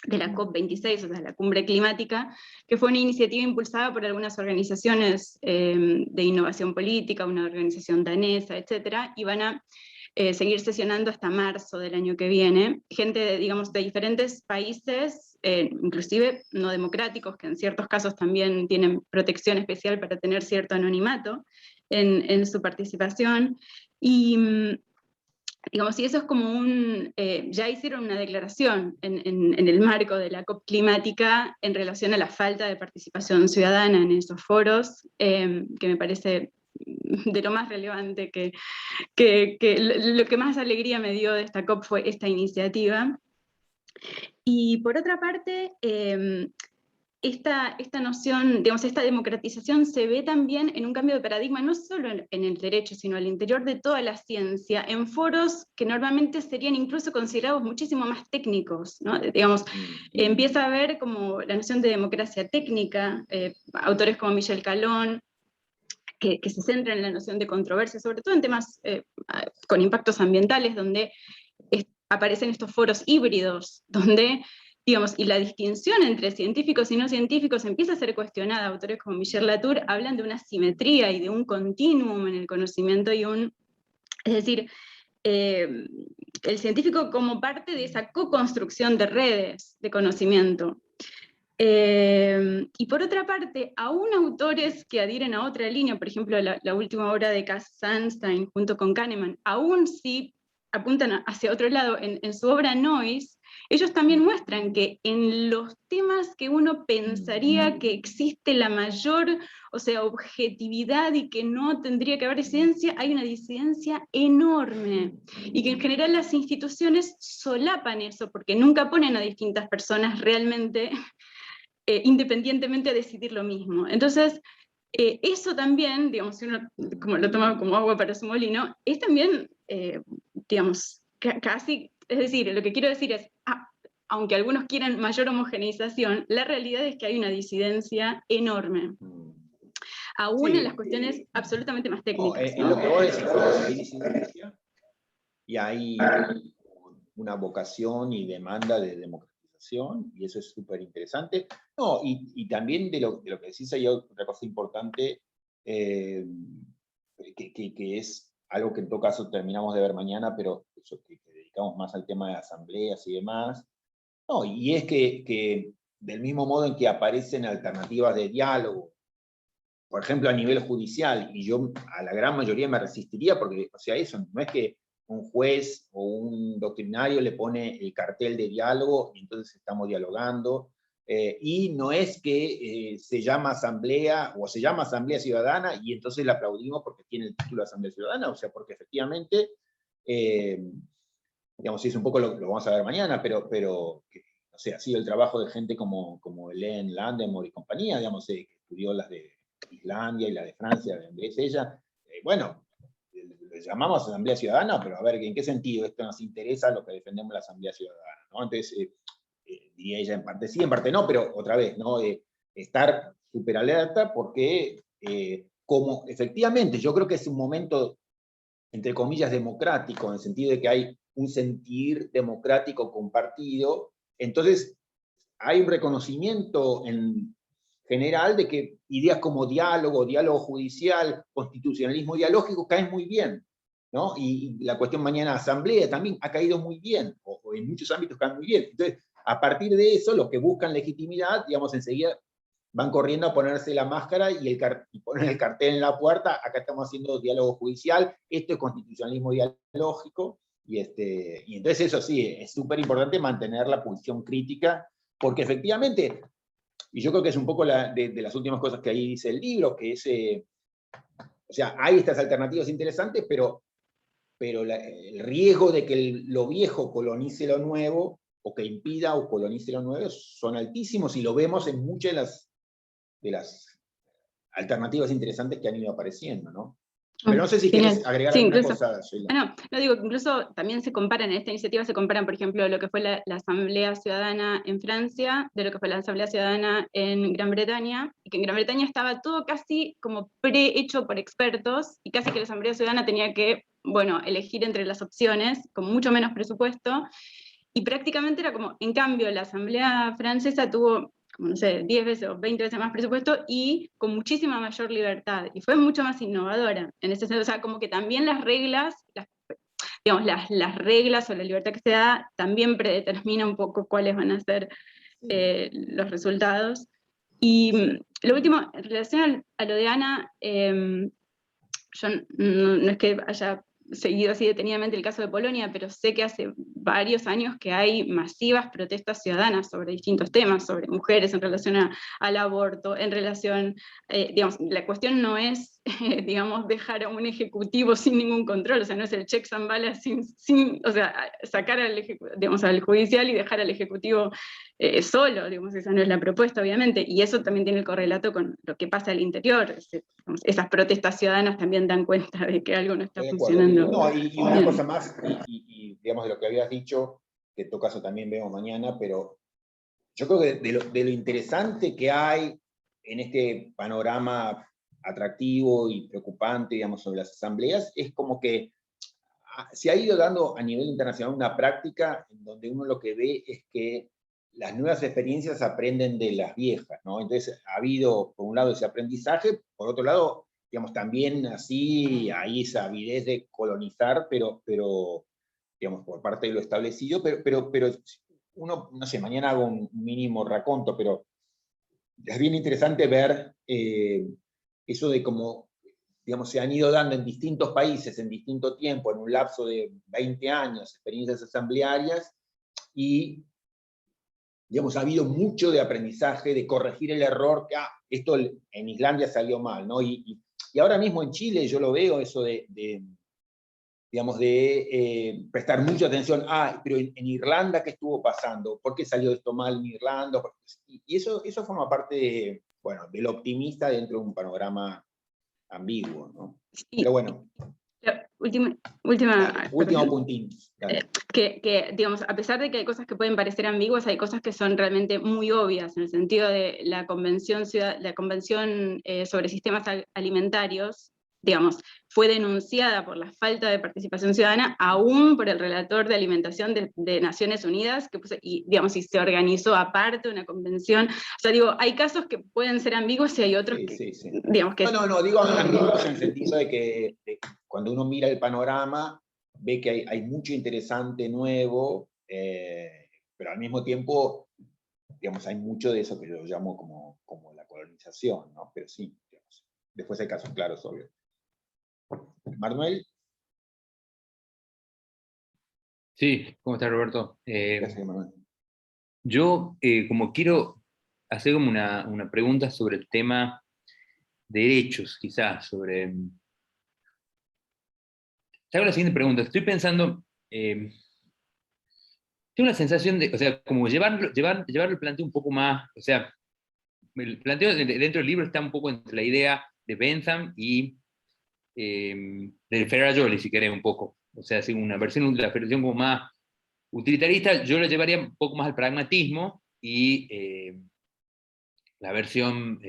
COP26, o sea, la cumbre climática, que fue una iniciativa impulsada por algunas organizaciones de innovación política, una organización danesa, etc., y van a seguir sesionando hasta marzo del año que viene. Gente, digamos, de diferentes países, inclusive no democráticos, que en ciertos casos también tienen protección especial para tener cierto anonimato en su participación. Y digamos, y eso es como ya hicieron una declaración en el marco de la COP climática en relación a la falta de participación ciudadana en esos foros, que me parece de lo más relevante, lo que más alegría me dio de esta COP fue esta iniciativa. Y por otra parte, esta noción, digamos, esta democratización se ve también en un cambio de paradigma, no solo en el derecho, sino al interior de toda la ciencia, en foros que normalmente serían incluso considerados muchísimo más técnicos, ¿no? Digamos, empieza a haber como la noción de democracia técnica, autores como Michel Calón, que se centran en la noción de controversia, sobre todo en temas con impactos ambientales, donde aparecen estos foros híbridos, donde, digamos, y la distinción entre científicos y no científicos empieza a ser cuestionada. Autores como Michel Latour hablan de una simetría y de un continuum en el conocimiento es decir, el científico como parte de esa co-construcción de redes de conocimiento. Y por otra parte, aún autores que adhieren a otra línea, por ejemplo, la última obra de Cass Sunstein junto con Kahneman, aún sí apuntan hacia otro lado, en su obra Noise, ellos también muestran que en los temas que uno pensaría que existe la mayor, o sea, objetividad y que no tendría que haber disidencia, hay una disidencia enorme, y que en general las instituciones solapan eso, porque nunca ponen a distintas personas realmente independientemente a decidir lo mismo. Entonces, eso también, digamos, si uno como lo toma como agua para su molino, es también, digamos, casi, es decir, lo que quiero decir es, aunque algunos quieran mayor homogeneización, la realidad es que hay una disidencia enorme, aún en las cuestiones absolutamente más técnicas. En lo que vos decís, hay disidencia y hay una vocación y demanda de democratización, y eso es súper interesante. No, y también de lo que decís hay otra cosa importante, que es algo que en todo caso terminamos de ver mañana, pero eso que dedicamos más al tema de asambleas y demás. No, y es que del mismo modo en que aparecen alternativas de diálogo, por ejemplo, a nivel judicial, y yo a la gran mayoría me resistiría, porque, o sea, eso no es que un juez o un doctrinario le pone el cartel de diálogo y entonces estamos dialogando, y no es que se llama asamblea o se llama asamblea ciudadana y entonces la aplaudimos porque tiene el título de asamblea ciudadana, o sea, porque efectivamente, digamos, es un poco lo vamos a ver mañana, pero o sea, ha sido el trabajo de gente como Hélène Landemore y compañía, digamos, que estudió las de Islandia y la de Francia, donde es ella, bueno, le llamamos Asamblea Ciudadana, pero a ver, ¿en qué sentido esto nos interesa lo que defendemos la Asamblea Ciudadana? ¿No? Entonces, diría ella en parte sí, en parte no, pero otra vez, ¿no? Estar súper alerta porque, como efectivamente, yo creo que es un momento, entre comillas, democrático, en el sentido de que hay un sentir democrático compartido, entonces hay un reconocimiento en general de que ideas como diálogo judicial, constitucionalismo dialógico caen muy bien, ¿no? Y la cuestión mañana asamblea también ha caído muy bien, o en muchos ámbitos caen muy bien. Entonces, a partir de eso, los que buscan legitimidad, digamos, enseguida van corriendo a ponerse la máscara y ponen el cartel en la puerta, acá estamos haciendo diálogo judicial, esto es constitucionalismo dialógico, y entonces eso sí, es súper importante mantener la posición crítica, porque efectivamente, y yo creo que es un poco de las últimas cosas que ahí dice el libro, que es, o sea, hay estas alternativas interesantes, pero el riesgo de que lo viejo colonice lo nuevo, o que impida o colonice lo nuevo, son altísimos, y lo vemos en muchas de las alternativas interesantes que han ido apareciendo, ¿no? Pero no sé si quieres agregar alguna cosa, Sheila. No, digo, incluso también se comparan, en esta iniciativa se comparan, por ejemplo, lo que fue la Asamblea Ciudadana en Francia, de lo que fue la Asamblea Ciudadana en Gran Bretaña, y que en Gran Bretaña estaba todo casi como prehecho por expertos, y casi que la Asamblea Ciudadana tenía que, bueno, elegir entre las opciones, con mucho menos presupuesto, y prácticamente era como, en cambio, la Asamblea Francesa tuvo, como no sé, 10 veces o 20 veces más presupuesto y con muchísima mayor libertad, y fue mucho más innovadora, en ese sentido, o sea, como que también las reglas, digamos, las reglas o la libertad que se da también predetermina un poco cuáles van a ser los resultados. Y lo último, en relación a lo de Ana, yo no es que haya seguido así detenidamente el caso de Polonia, pero sé que hace varios años que hay masivas protestas ciudadanas sobre distintos temas, sobre mujeres en relación al aborto, en relación, digamos, la cuestión no es, digamos, dejar a un ejecutivo sin ningún control, o sea, no es el checks and balances o sea, sacar digamos, al judicial y dejar al ejecutivo solo, digamos, esa no es la propuesta, obviamente, y eso también tiene el correlato con lo que pasa al interior, digamos, esas protestas ciudadanas también dan cuenta de que algo no está Estoy de acuerdo. funcionando. No, y una bien. cosa más, digamos de lo que habías dicho, que en todo caso también vemos mañana, pero yo creo que de lo interesante que hay en este panorama atractivo y preocupante, digamos, sobre las asambleas, es como que se ha ido dando a nivel internacional una práctica en donde uno lo que ve es que las nuevas experiencias aprenden de las viejas, ¿no? Entonces ha habido, por un lado, ese aprendizaje, por otro lado, digamos, también así hay esa avidez de colonizar, pero digamos, por parte de lo establecido, pero uno, no sé, mañana hago un mínimo raconto, pero es bien interesante ver eso de cómo, digamos, se han ido dando en distintos países, en distinto tiempo, en un lapso de 20 años, experiencias asamblearias, y, digamos, ha habido mucho de aprendizaje, de corregir el error, que esto en Islandia salió mal, ¿no? Y ahora mismo en Chile yo lo veo, eso digamos, de prestar mucha atención, pero en Irlanda, ¿qué estuvo pasando? ¿Por qué salió esto mal en Irlanda? Y eso forma parte, bueno, del optimista dentro de un panorama ambiguo, ¿no? Sí. Pero bueno. Último puntín. Que, digamos, a pesar de que hay cosas que pueden parecer ambiguas, hay cosas que son realmente muy obvias, en el sentido de la convención sobre sistemas alimentarios, digamos, fue denunciada por la falta de participación ciudadana, aún por el relator de alimentación de Naciones Unidas, y, digamos, y se organizó aparte una convención. O sea, digo, hay casos que pueden ser ambiguos y hay otros que, digamos que... No, digo ambiguos en el sentido de que cuando uno mira el panorama, ve que hay mucho interesante nuevo, pero al mismo tiempo, digamos, hay mucho de eso que yo llamo como la colonización, ¿no? Pero sí, digamos, después hay casos claros, obvio. Manuel. Sí, ¿cómo estás, Roberto? Gracias, Manuel. Yo como quiero hacer como una pregunta sobre el tema de derechos, quizás, sobre... Te hago la siguiente pregunta. Estoy pensando, tengo una sensación de, o sea, como llevarlo el planteo un poco más, o sea, el planteo dentro del libro está un poco entre la idea de Bentham y de Ferrajoli, si querés, un poco. O sea, así la versión como más utilitarista, yo lo llevaría un poco más al pragmatismo, y la versión,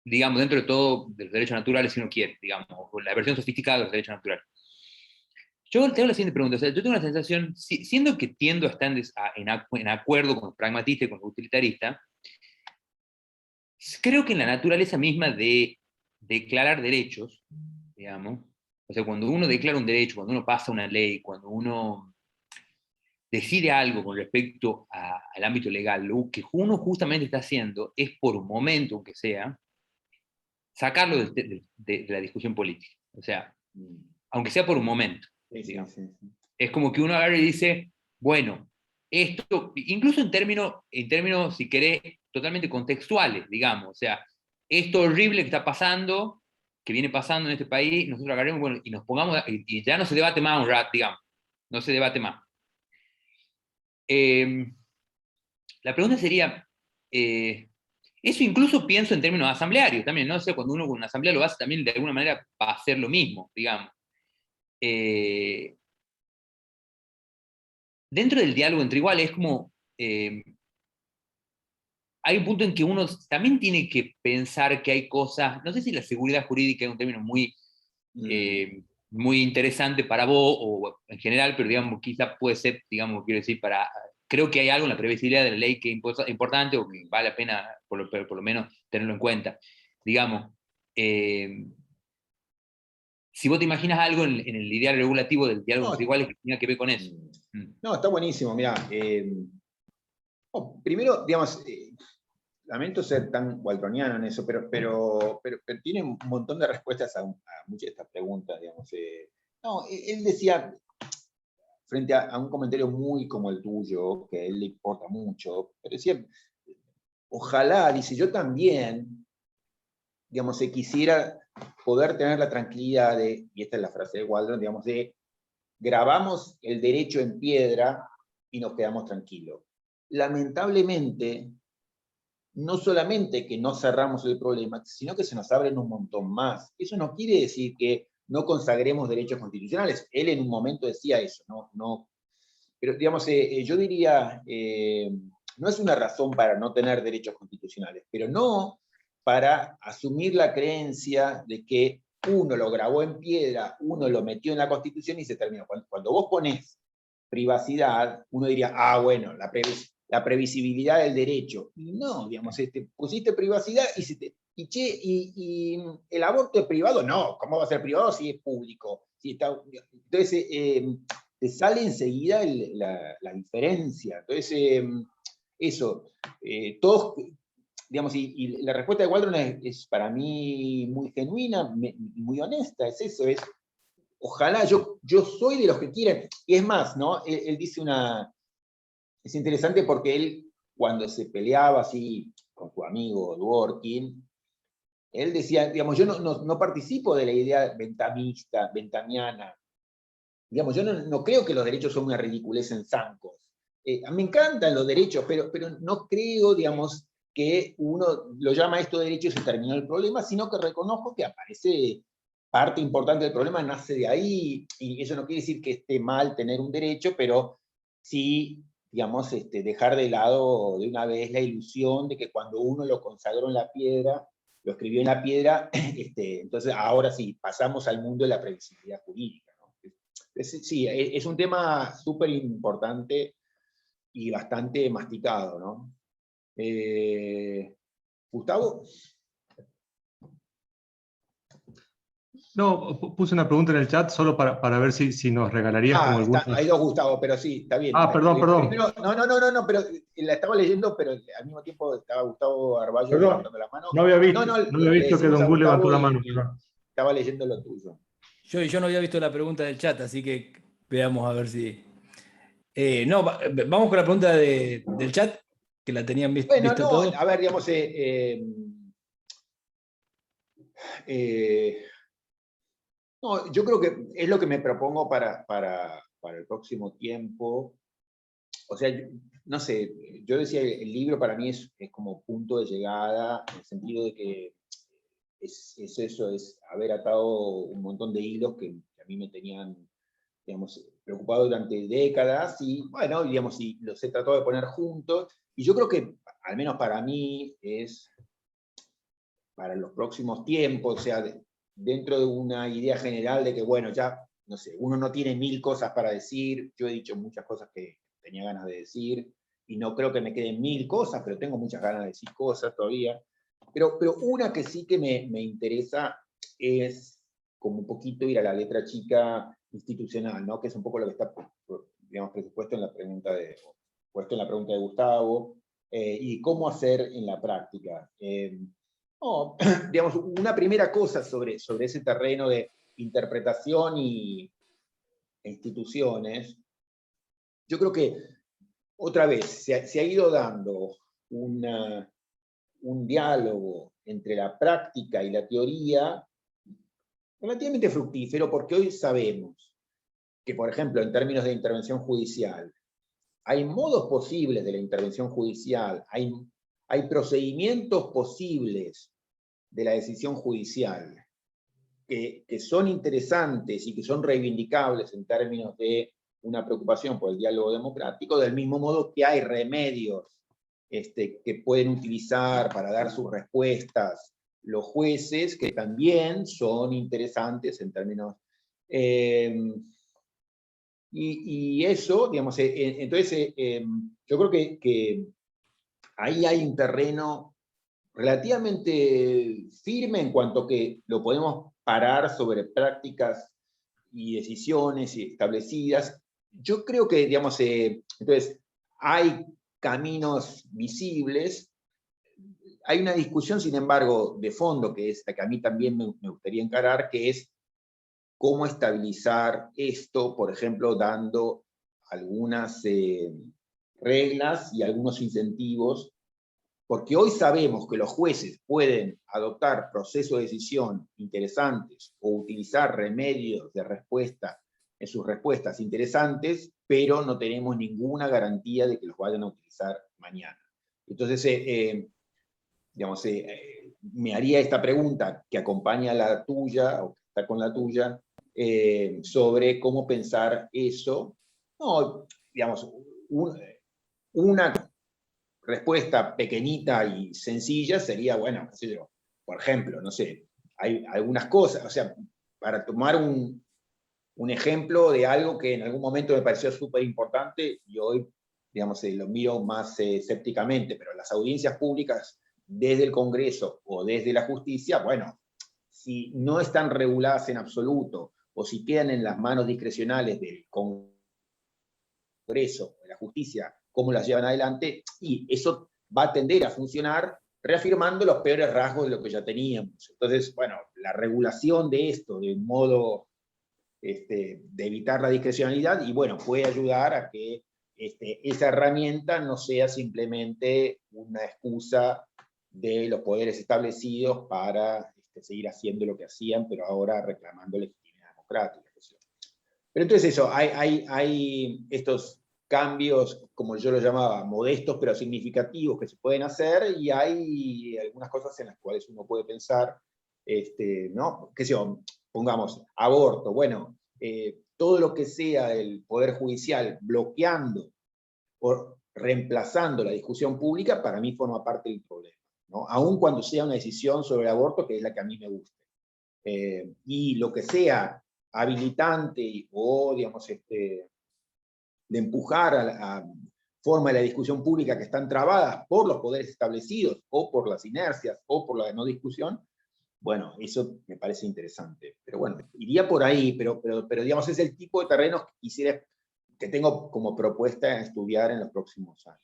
digamos, dentro de todo, de los derechos naturales, si uno quiere, digamos, o la versión sofisticada de los derechos naturales. Yo tengo la siguiente pregunta, o sea, yo tengo la sensación, siendo que tiendo a estar en acuerdo con los pragmatistas y con los utilitaristas, creo que en la naturaleza misma de declarar derechos, digamos, o sea, cuando uno declara un derecho, cuando uno pasa una ley, cuando uno decide algo con respecto al ámbito legal, lo que uno justamente está haciendo es, por un momento, aunque sea, sacarlo de la discusión política. O sea, aunque sea por un momento. Sí. Es como que uno agarra y dice, bueno, esto, incluso en términos, si querés, totalmente contextuales, digamos, o sea, esto horrible que está pasando, que viene pasando en este país, nosotros agarremos, bueno, y nos pongamos, y ya no se debate más un rato, digamos, no se debate más. La pregunta sería, eso incluso pienso en términos asamblearios también, ¿no? O sea, cuando uno con una asamblea lo hace también de alguna manera va a hacer lo mismo, digamos. Dentro del diálogo entre iguales es como, hay un punto en que uno también tiene que pensar que hay cosas, no sé si la seguridad jurídica es un término muy, muy interesante para vos, o en general, pero digamos, quizá puede ser, digamos, quiero decir, creo que hay algo en la previsibilidad de la ley que es importante, o que vale la pena, por lo menos, tenerlo en cuenta. Digamos, si si vos te imaginas algo en el ideal regulativo del diálogo No, entre iguales que tenga que ver con eso. No, está buenísimo, mirá. Primero, digamos, lamento ser tan waltroniano en eso, pero tiene un montón de respuestas a muchas de estas preguntas, digamos. No, él decía, frente a un comentario muy como el tuyo, que a él le importa mucho, pero decía, ojalá, dice, yo también, digamos, se quisiera poder tener la tranquilidad de, y esta es la frase de Waldron, digamos, de grabamos el derecho en piedra y nos quedamos tranquilos. Lamentablemente, no solamente que no cerramos el problema, sino que se nos abren un montón más. Eso no quiere decir que no consagremos derechos constitucionales. Él en un momento decía eso, no. Pero digamos, yo diría, no es una razón para no tener derechos constitucionales, pero no para asumir la creencia de que uno lo grabó en piedra, uno lo metió en la Constitución y se terminó. Cuando vos ponés privacidad, uno diría, bueno, la previsibilidad del derecho. Y no, digamos, pusiste privacidad y el aborto es privado. No, ¿cómo va a ser privado si es público? Entonces, te sale enseguida la diferencia. Entonces, eso, todos, digamos, y la respuesta de Waldron es para mí muy genuina, muy honesta, es eso, es ojalá, yo soy de los que quieren, y es más, ¿no? Él dice es interesante porque él, cuando se peleaba así con su amigo Dworkin, él decía, digamos, yo no participo de la idea ventamiana, digamos, yo no creo que los derechos son una ridiculez en zancos. A mí me encantan los derechos, pero no creo, digamos, que uno lo llama esto derecho y se terminó el problema, sino que reconozco que aparece parte importante del problema, nace de ahí, y eso no quiere decir que esté mal tener un derecho, pero sí, digamos, dejar de lado de una vez la ilusión de que cuando uno lo consagró en la piedra, lo escribió en la piedra, entonces ahora sí, pasamos al mundo de la previsibilidad jurídica, ¿no? Sí, es un tema súper importante y bastante masticado, ¿no? Gustavo. No, puse una pregunta en el chat solo para ver si nos regalarías como alguna. Hay dos Gustavo, pero sí, está bien. Perdón. Primero, no, pero la estaba leyendo, pero al mismo tiempo estaba Gustavo Arballo Perdón, levantando la mano. no había visto que Don Gu levantó la mano. Estaba leyendo lo tuyo. Yo no había visto la pregunta del chat, así que veamos a ver si... vamos con la pregunta del chat, que la tenían visto todos. A ver, digamos, no, yo creo que es lo que me propongo para el próximo tiempo. O sea, no sé, yo decía, el libro para mí es como punto de llegada, en el sentido de que es eso, es haber atado un montón de hilos que a mí me tenían, digamos, preocupado durante décadas, y bueno, digamos, y los he tratado de poner juntos, y yo creo que, al menos para mí, es para los próximos tiempos, o sea, dentro de una idea general de que, bueno, ya, no sé, uno no tiene 1000 cosas para decir, yo he dicho muchas cosas que tenía ganas de decir, y no creo que me queden 1000 cosas, pero tengo muchas ganas de decir cosas todavía, pero una que sí que me interesa es como un poquito ir a la letra chica institucional, ¿no? Que es un poco lo que está, digamos, presupuesto en la pregunta puesto en la pregunta de Gustavo, y cómo hacer en la práctica. Digamos, una primera cosa sobre ese terreno de interpretación e instituciones, yo creo que otra vez se ha ido dando un diálogo entre la práctica y la teoría relativamente fructífero, porque hoy sabemos que, por ejemplo, en términos de intervención judicial, hay modos posibles de la intervención judicial, hay procedimientos posibles de la decisión judicial que son interesantes y que son reivindicables en términos de una preocupación por el diálogo democrático, del mismo modo que hay remedios que pueden utilizar para dar sus respuestas los jueces, que también son interesantes en términos... y eso, digamos, entonces yo creo que ahí hay un terreno relativamente firme en cuanto que lo podemos parar sobre prácticas y decisiones establecidas. Yo creo que, digamos, entonces, hay caminos visibles. Hay una discusión, sin embargo, de fondo, que es la que a mí también me gustaría encarar, que es cómo estabilizar esto, por ejemplo, dando algunas reglas y algunos incentivos, porque hoy sabemos que los jueces pueden adoptar procesos de decisión interesantes o utilizar remedios de respuesta en sus respuestas interesantes, pero no tenemos ninguna garantía de que los vayan a utilizar mañana. Entonces, digamos, me haría esta pregunta que acompaña a la tuya, o que está con la tuya, sobre cómo pensar eso. No, digamos, una respuesta pequeñita y sencilla sería, bueno, qué sé yo, por ejemplo, no sé, hay algunas cosas, o sea, para tomar un ejemplo de algo que en algún momento me pareció súper importante y hoy, digamos, lo miro más escépticamente, pero las audiencias públicas desde el Congreso o desde la justicia, bueno, si no están reguladas en absoluto o si quedan en las manos discrecionales del Congreso o de la justicia, cómo las llevan adelante, y eso va a tender a funcionar reafirmando los peores rasgos de lo que ya teníamos. Entonces, bueno, la regulación de esto de un modo de evitar la discrecionalidad, y bueno, puede ayudar a que esa herramienta no sea simplemente una excusa de los poderes establecidos para seguir haciendo lo que hacían, pero ahora reclamando legitimidad democrática. Pero entonces eso, hay estos cambios, como yo lo llamaba, modestos pero significativos que se pueden hacer, y hay algunas cosas en las cuales uno puede pensar, ¿no? ¿Qué sé yo? Pongamos, aborto, bueno, todo lo que sea el Poder Judicial bloqueando o reemplazando la discusión pública, para mí forma parte del problema, ¿no? Aun cuando sea una decisión sobre el aborto, que es la que a mí me gusta. Y lo que sea habilitante o, digamos, de empujar a la forma de la discusión pública que están trabadas por los poderes establecidos, o por las inercias, o por la no discusión, bueno, eso me parece interesante. Pero bueno, iría por ahí, pero digamos, es el tipo de terrenos que quisiera, que tengo como propuesta estudiar en los próximos años.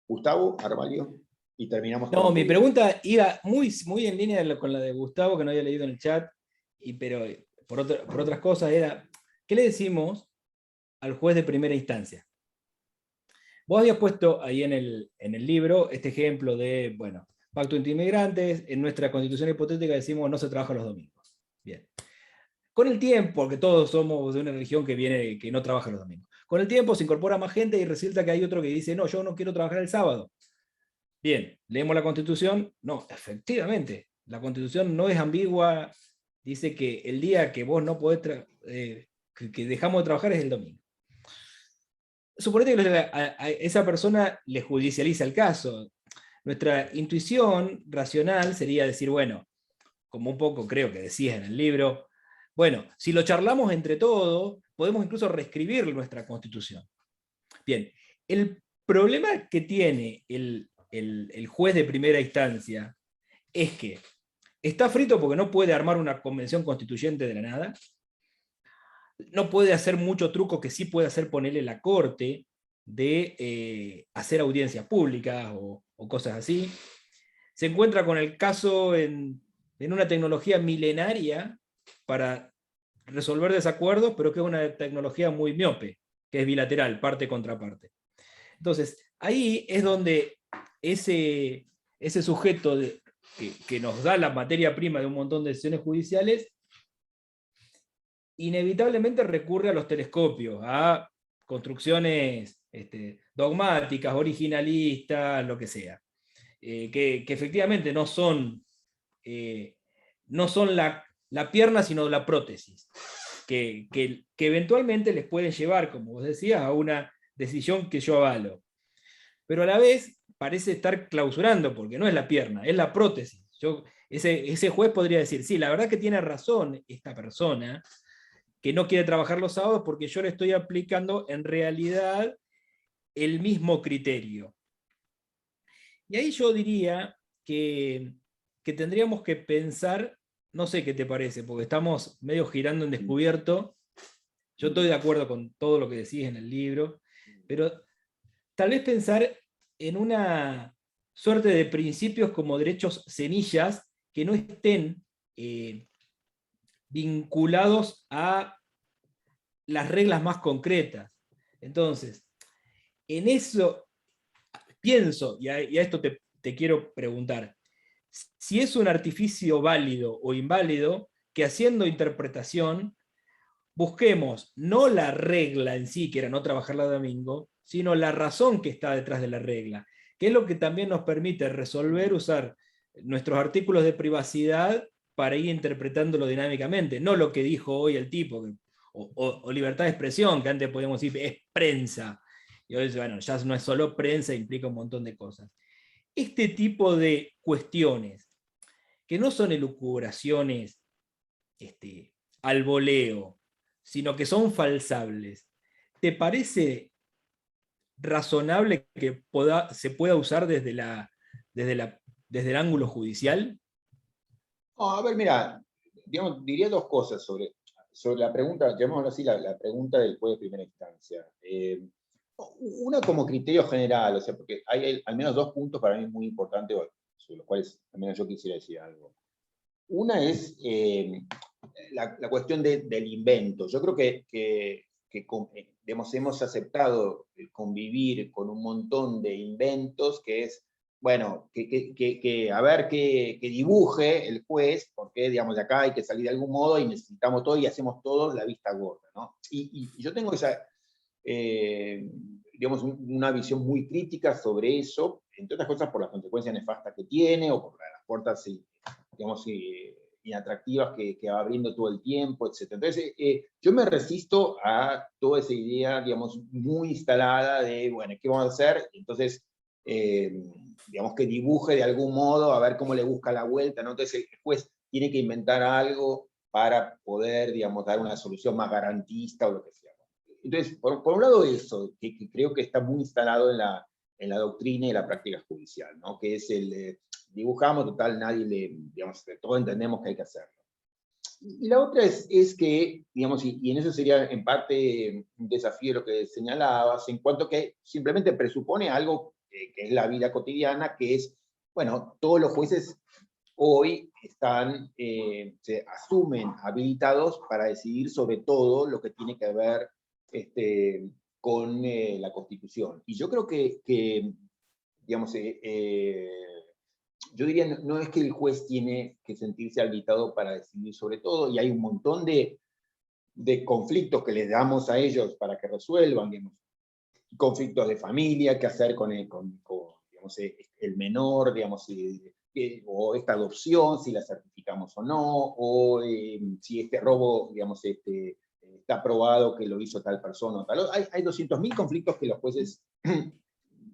Gustavo Arbalio, y terminamos con... No, mi pregunta iba muy en línea con la de Gustavo, que no había leído en el chat, pero por otras cosas era, ¿qué le decimos al juez de primera instancia? Vos habías puesto ahí en el libro este ejemplo de, bueno, pacto entre inmigrantes, en nuestra constitución hipotética decimos no se trabaja los domingos. Bien. Con el tiempo, porque todos somos de una religión que no trabaja los domingos, con el tiempo se incorpora más gente y resulta que hay otro que dice, no, yo no quiero trabajar el sábado. Bien, leemos la Constitución, no, efectivamente, la Constitución no es ambigua, dice que el día que vos no podés, que dejamos de trabajar es el domingo. Suponete que a esa persona le judicializa el caso. Nuestra intuición racional sería decir, bueno, como un poco creo que decías en el libro, bueno, si lo charlamos entre todos, podemos incluso reescribir nuestra Constitución. Bien, el problema que tiene el juez de primera instancia es que está frito porque no puede armar una convención constituyente de la nada, no puede hacer mucho truco que sí puede hacer ponerle la corte de hacer audiencias públicas o cosas así. Se encuentra con el caso en una tecnología milenaria para resolver desacuerdos, pero que es una tecnología muy miope, que es bilateral, parte contra parte. Entonces, ahí es donde ese sujeto que nos da la materia prima de un montón de decisiones judiciales, inevitablemente recurre a los telescopios, a construcciones dogmáticas, originalistas, lo que sea, que efectivamente no son la pierna, sino la prótesis, que eventualmente les pueden llevar, como vos decías, a una decisión que yo avalo. Pero a la vez parece estar clausurando, porque no es la pierna, es la prótesis. Ese juez podría decir, sí, la verdad que tiene razón esta persona, que no quiere trabajar los sábados porque yo le estoy aplicando en realidad el mismo criterio. Y ahí yo diría que tendríamos que pensar no sé qué te parece, porque estamos medio girando en descubierto. Yo estoy de acuerdo con todo lo que decís en el libro, pero tal vez pensar en una suerte de principios como derechos semillas que no estén vinculados a las reglas más concretas. Entonces, en eso pienso, y a esto te quiero preguntar, si es un artificio válido o inválido, que haciendo interpretación busquemos no la regla en sí, que era no trabajar la domingo, sino la razón que está detrás de la regla, que es lo que también nos permite resolver, usar nuestros artículos de privacidad para ir interpretándolo dinámicamente, no lo que dijo hoy el tipo, o libertad de expresión, que antes podíamos decir es prensa, y hoy, bueno, ya no es solo prensa, implica un montón de cosas. Este tipo de cuestiones, que no son elucubraciones al voleo, sino que son falsables, ¿te parece razonable que se pueda usar desde el ángulo judicial? No, a ver, mira, digamos, diría dos cosas sobre la pregunta, llamémoslo así, la pregunta del juez de primera instancia. Una como criterio general, o sea, porque hay al menos dos puntos para mí muy importantes, sobre los cuales al menos yo quisiera decir algo. Una es la cuestión del invento. Yo creo que digamos, hemos aceptado convivir con un montón de inventos que es, bueno, a ver que dibuje el juez, porque digamos, de acá hay que salir de algún modo y necesitamos todo y hacemos todo la vista gorda, ¿no? Y yo tengo esa, digamos, una visión muy crítica sobre eso, entre otras cosas por las consecuencias nefastas que tiene, o por las puertas, digamos, inatractivas que va abriendo todo el tiempo, etc. Entonces, yo me resisto a toda esa idea, digamos, muy instalada de, bueno, ¿qué vamos a hacer? Entonces, digamos, que dibuje de algún modo, a ver cómo le busca la vuelta, ¿no? Entonces, el juez tiene que inventar algo para poder, digamos, dar una solución más garantista o lo que sea. Entonces, por un lado eso, que creo que está muy instalado en la doctrina y la práctica judicial, ¿no? Que es el dibujamos, total, nadie digamos, todos entendemos que hay que hacerlo. Y la otra es que, digamos, y en eso sería en parte un desafío lo que señalabas, en cuanto que simplemente presupone algo que es la vida cotidiana, que es, bueno, todos los jueces hoy se asumen habilitados para decidir sobre todo lo que tiene que ver con la Constitución. Y yo creo que digamos, yo diría, no es que el juez tiene que sentirse habilitado para decidir sobre todo, y hay un montón de conflictos que les damos a ellos para que resuelvan, digamos, conflictos de familia, qué hacer con digamos, el menor, digamos, o esta adopción, si la certificamos o no, o si este robo, digamos, está probado que lo hizo tal persona o tal. Hay 200.000 conflictos que los jueces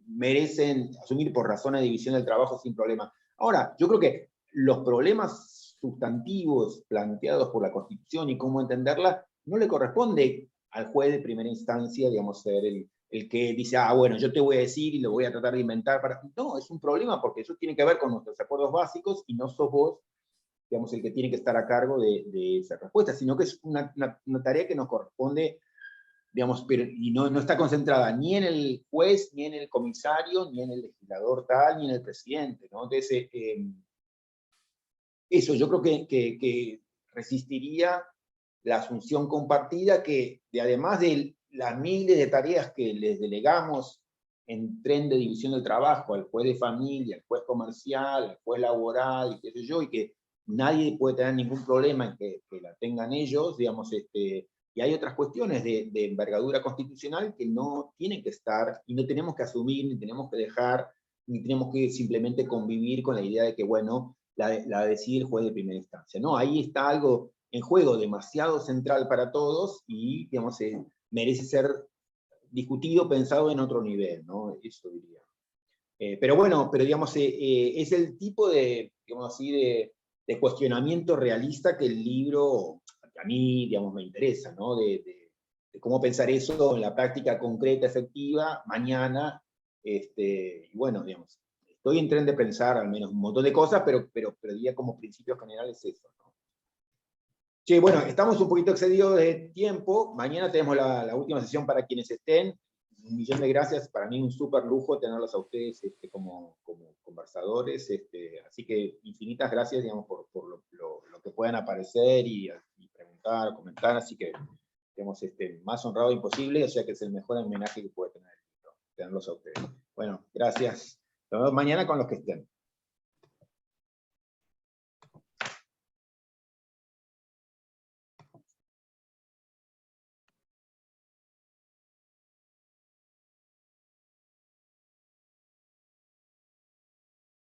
merecen asumir por razones de división del trabajo sin problema. Ahora, yo creo que los problemas sustantivos planteados por la Constitución y cómo entenderla, no le corresponde al juez de primera instancia, digamos, ser el que dice, bueno, yo te voy a decir y lo voy a tratar de inventar. No, es un problema porque eso tiene que ver con nuestros acuerdos básicos y no sos vos, digamos, el que tiene que estar a cargo de esa respuesta, sino que es una tarea que nos corresponde, digamos, y no está concentrada ni en el juez, ni en el comisario, ni en el legislador tal, ni en el presidente, ¿no? Entonces, eso yo creo que resistiría la asunción compartida que, además de las miles de tareas que les delegamos en tren de división del trabajo, al juez de familia, al juez comercial, al juez laboral, y qué sé yo, y que nadie puede tener ningún problema en que la tengan ellos, digamos, y hay otras cuestiones de envergadura constitucional que no tienen que estar, y no tenemos que asumir, ni tenemos que dejar, ni tenemos que simplemente convivir con la idea de que, bueno, la decide el juez de primera instancia. No, ahí está algo en juego demasiado central para todos y, digamos, merece ser discutido, pensado en otro nivel, ¿no? Eso diría. Pero bueno, digamos, es el tipo de, digamos así, de cuestionamiento realista que el libro, a mí, digamos, me interesa, ¿no? De cómo pensar eso en la práctica concreta, efectiva, mañana, y bueno, digamos, estoy en tren de pensar al menos un montón de cosas, pero diría como principios generales eso, ¿no? Che, bueno, estamos un poquito excedidos de tiempo. Mañana tenemos la última sesión para quienes estén. Un millón de gracias. Para mí un súper lujo tenerlos a ustedes como conversadores. Así que infinitas gracias, digamos, por lo que puedan aparecer y preguntar, comentar. Así que digamos, más honrado imposible. O sea que es el mejor homenaje que puede tener el libro, tenerlos a ustedes. Bueno, gracias. Nos vemos mañana con los que estén.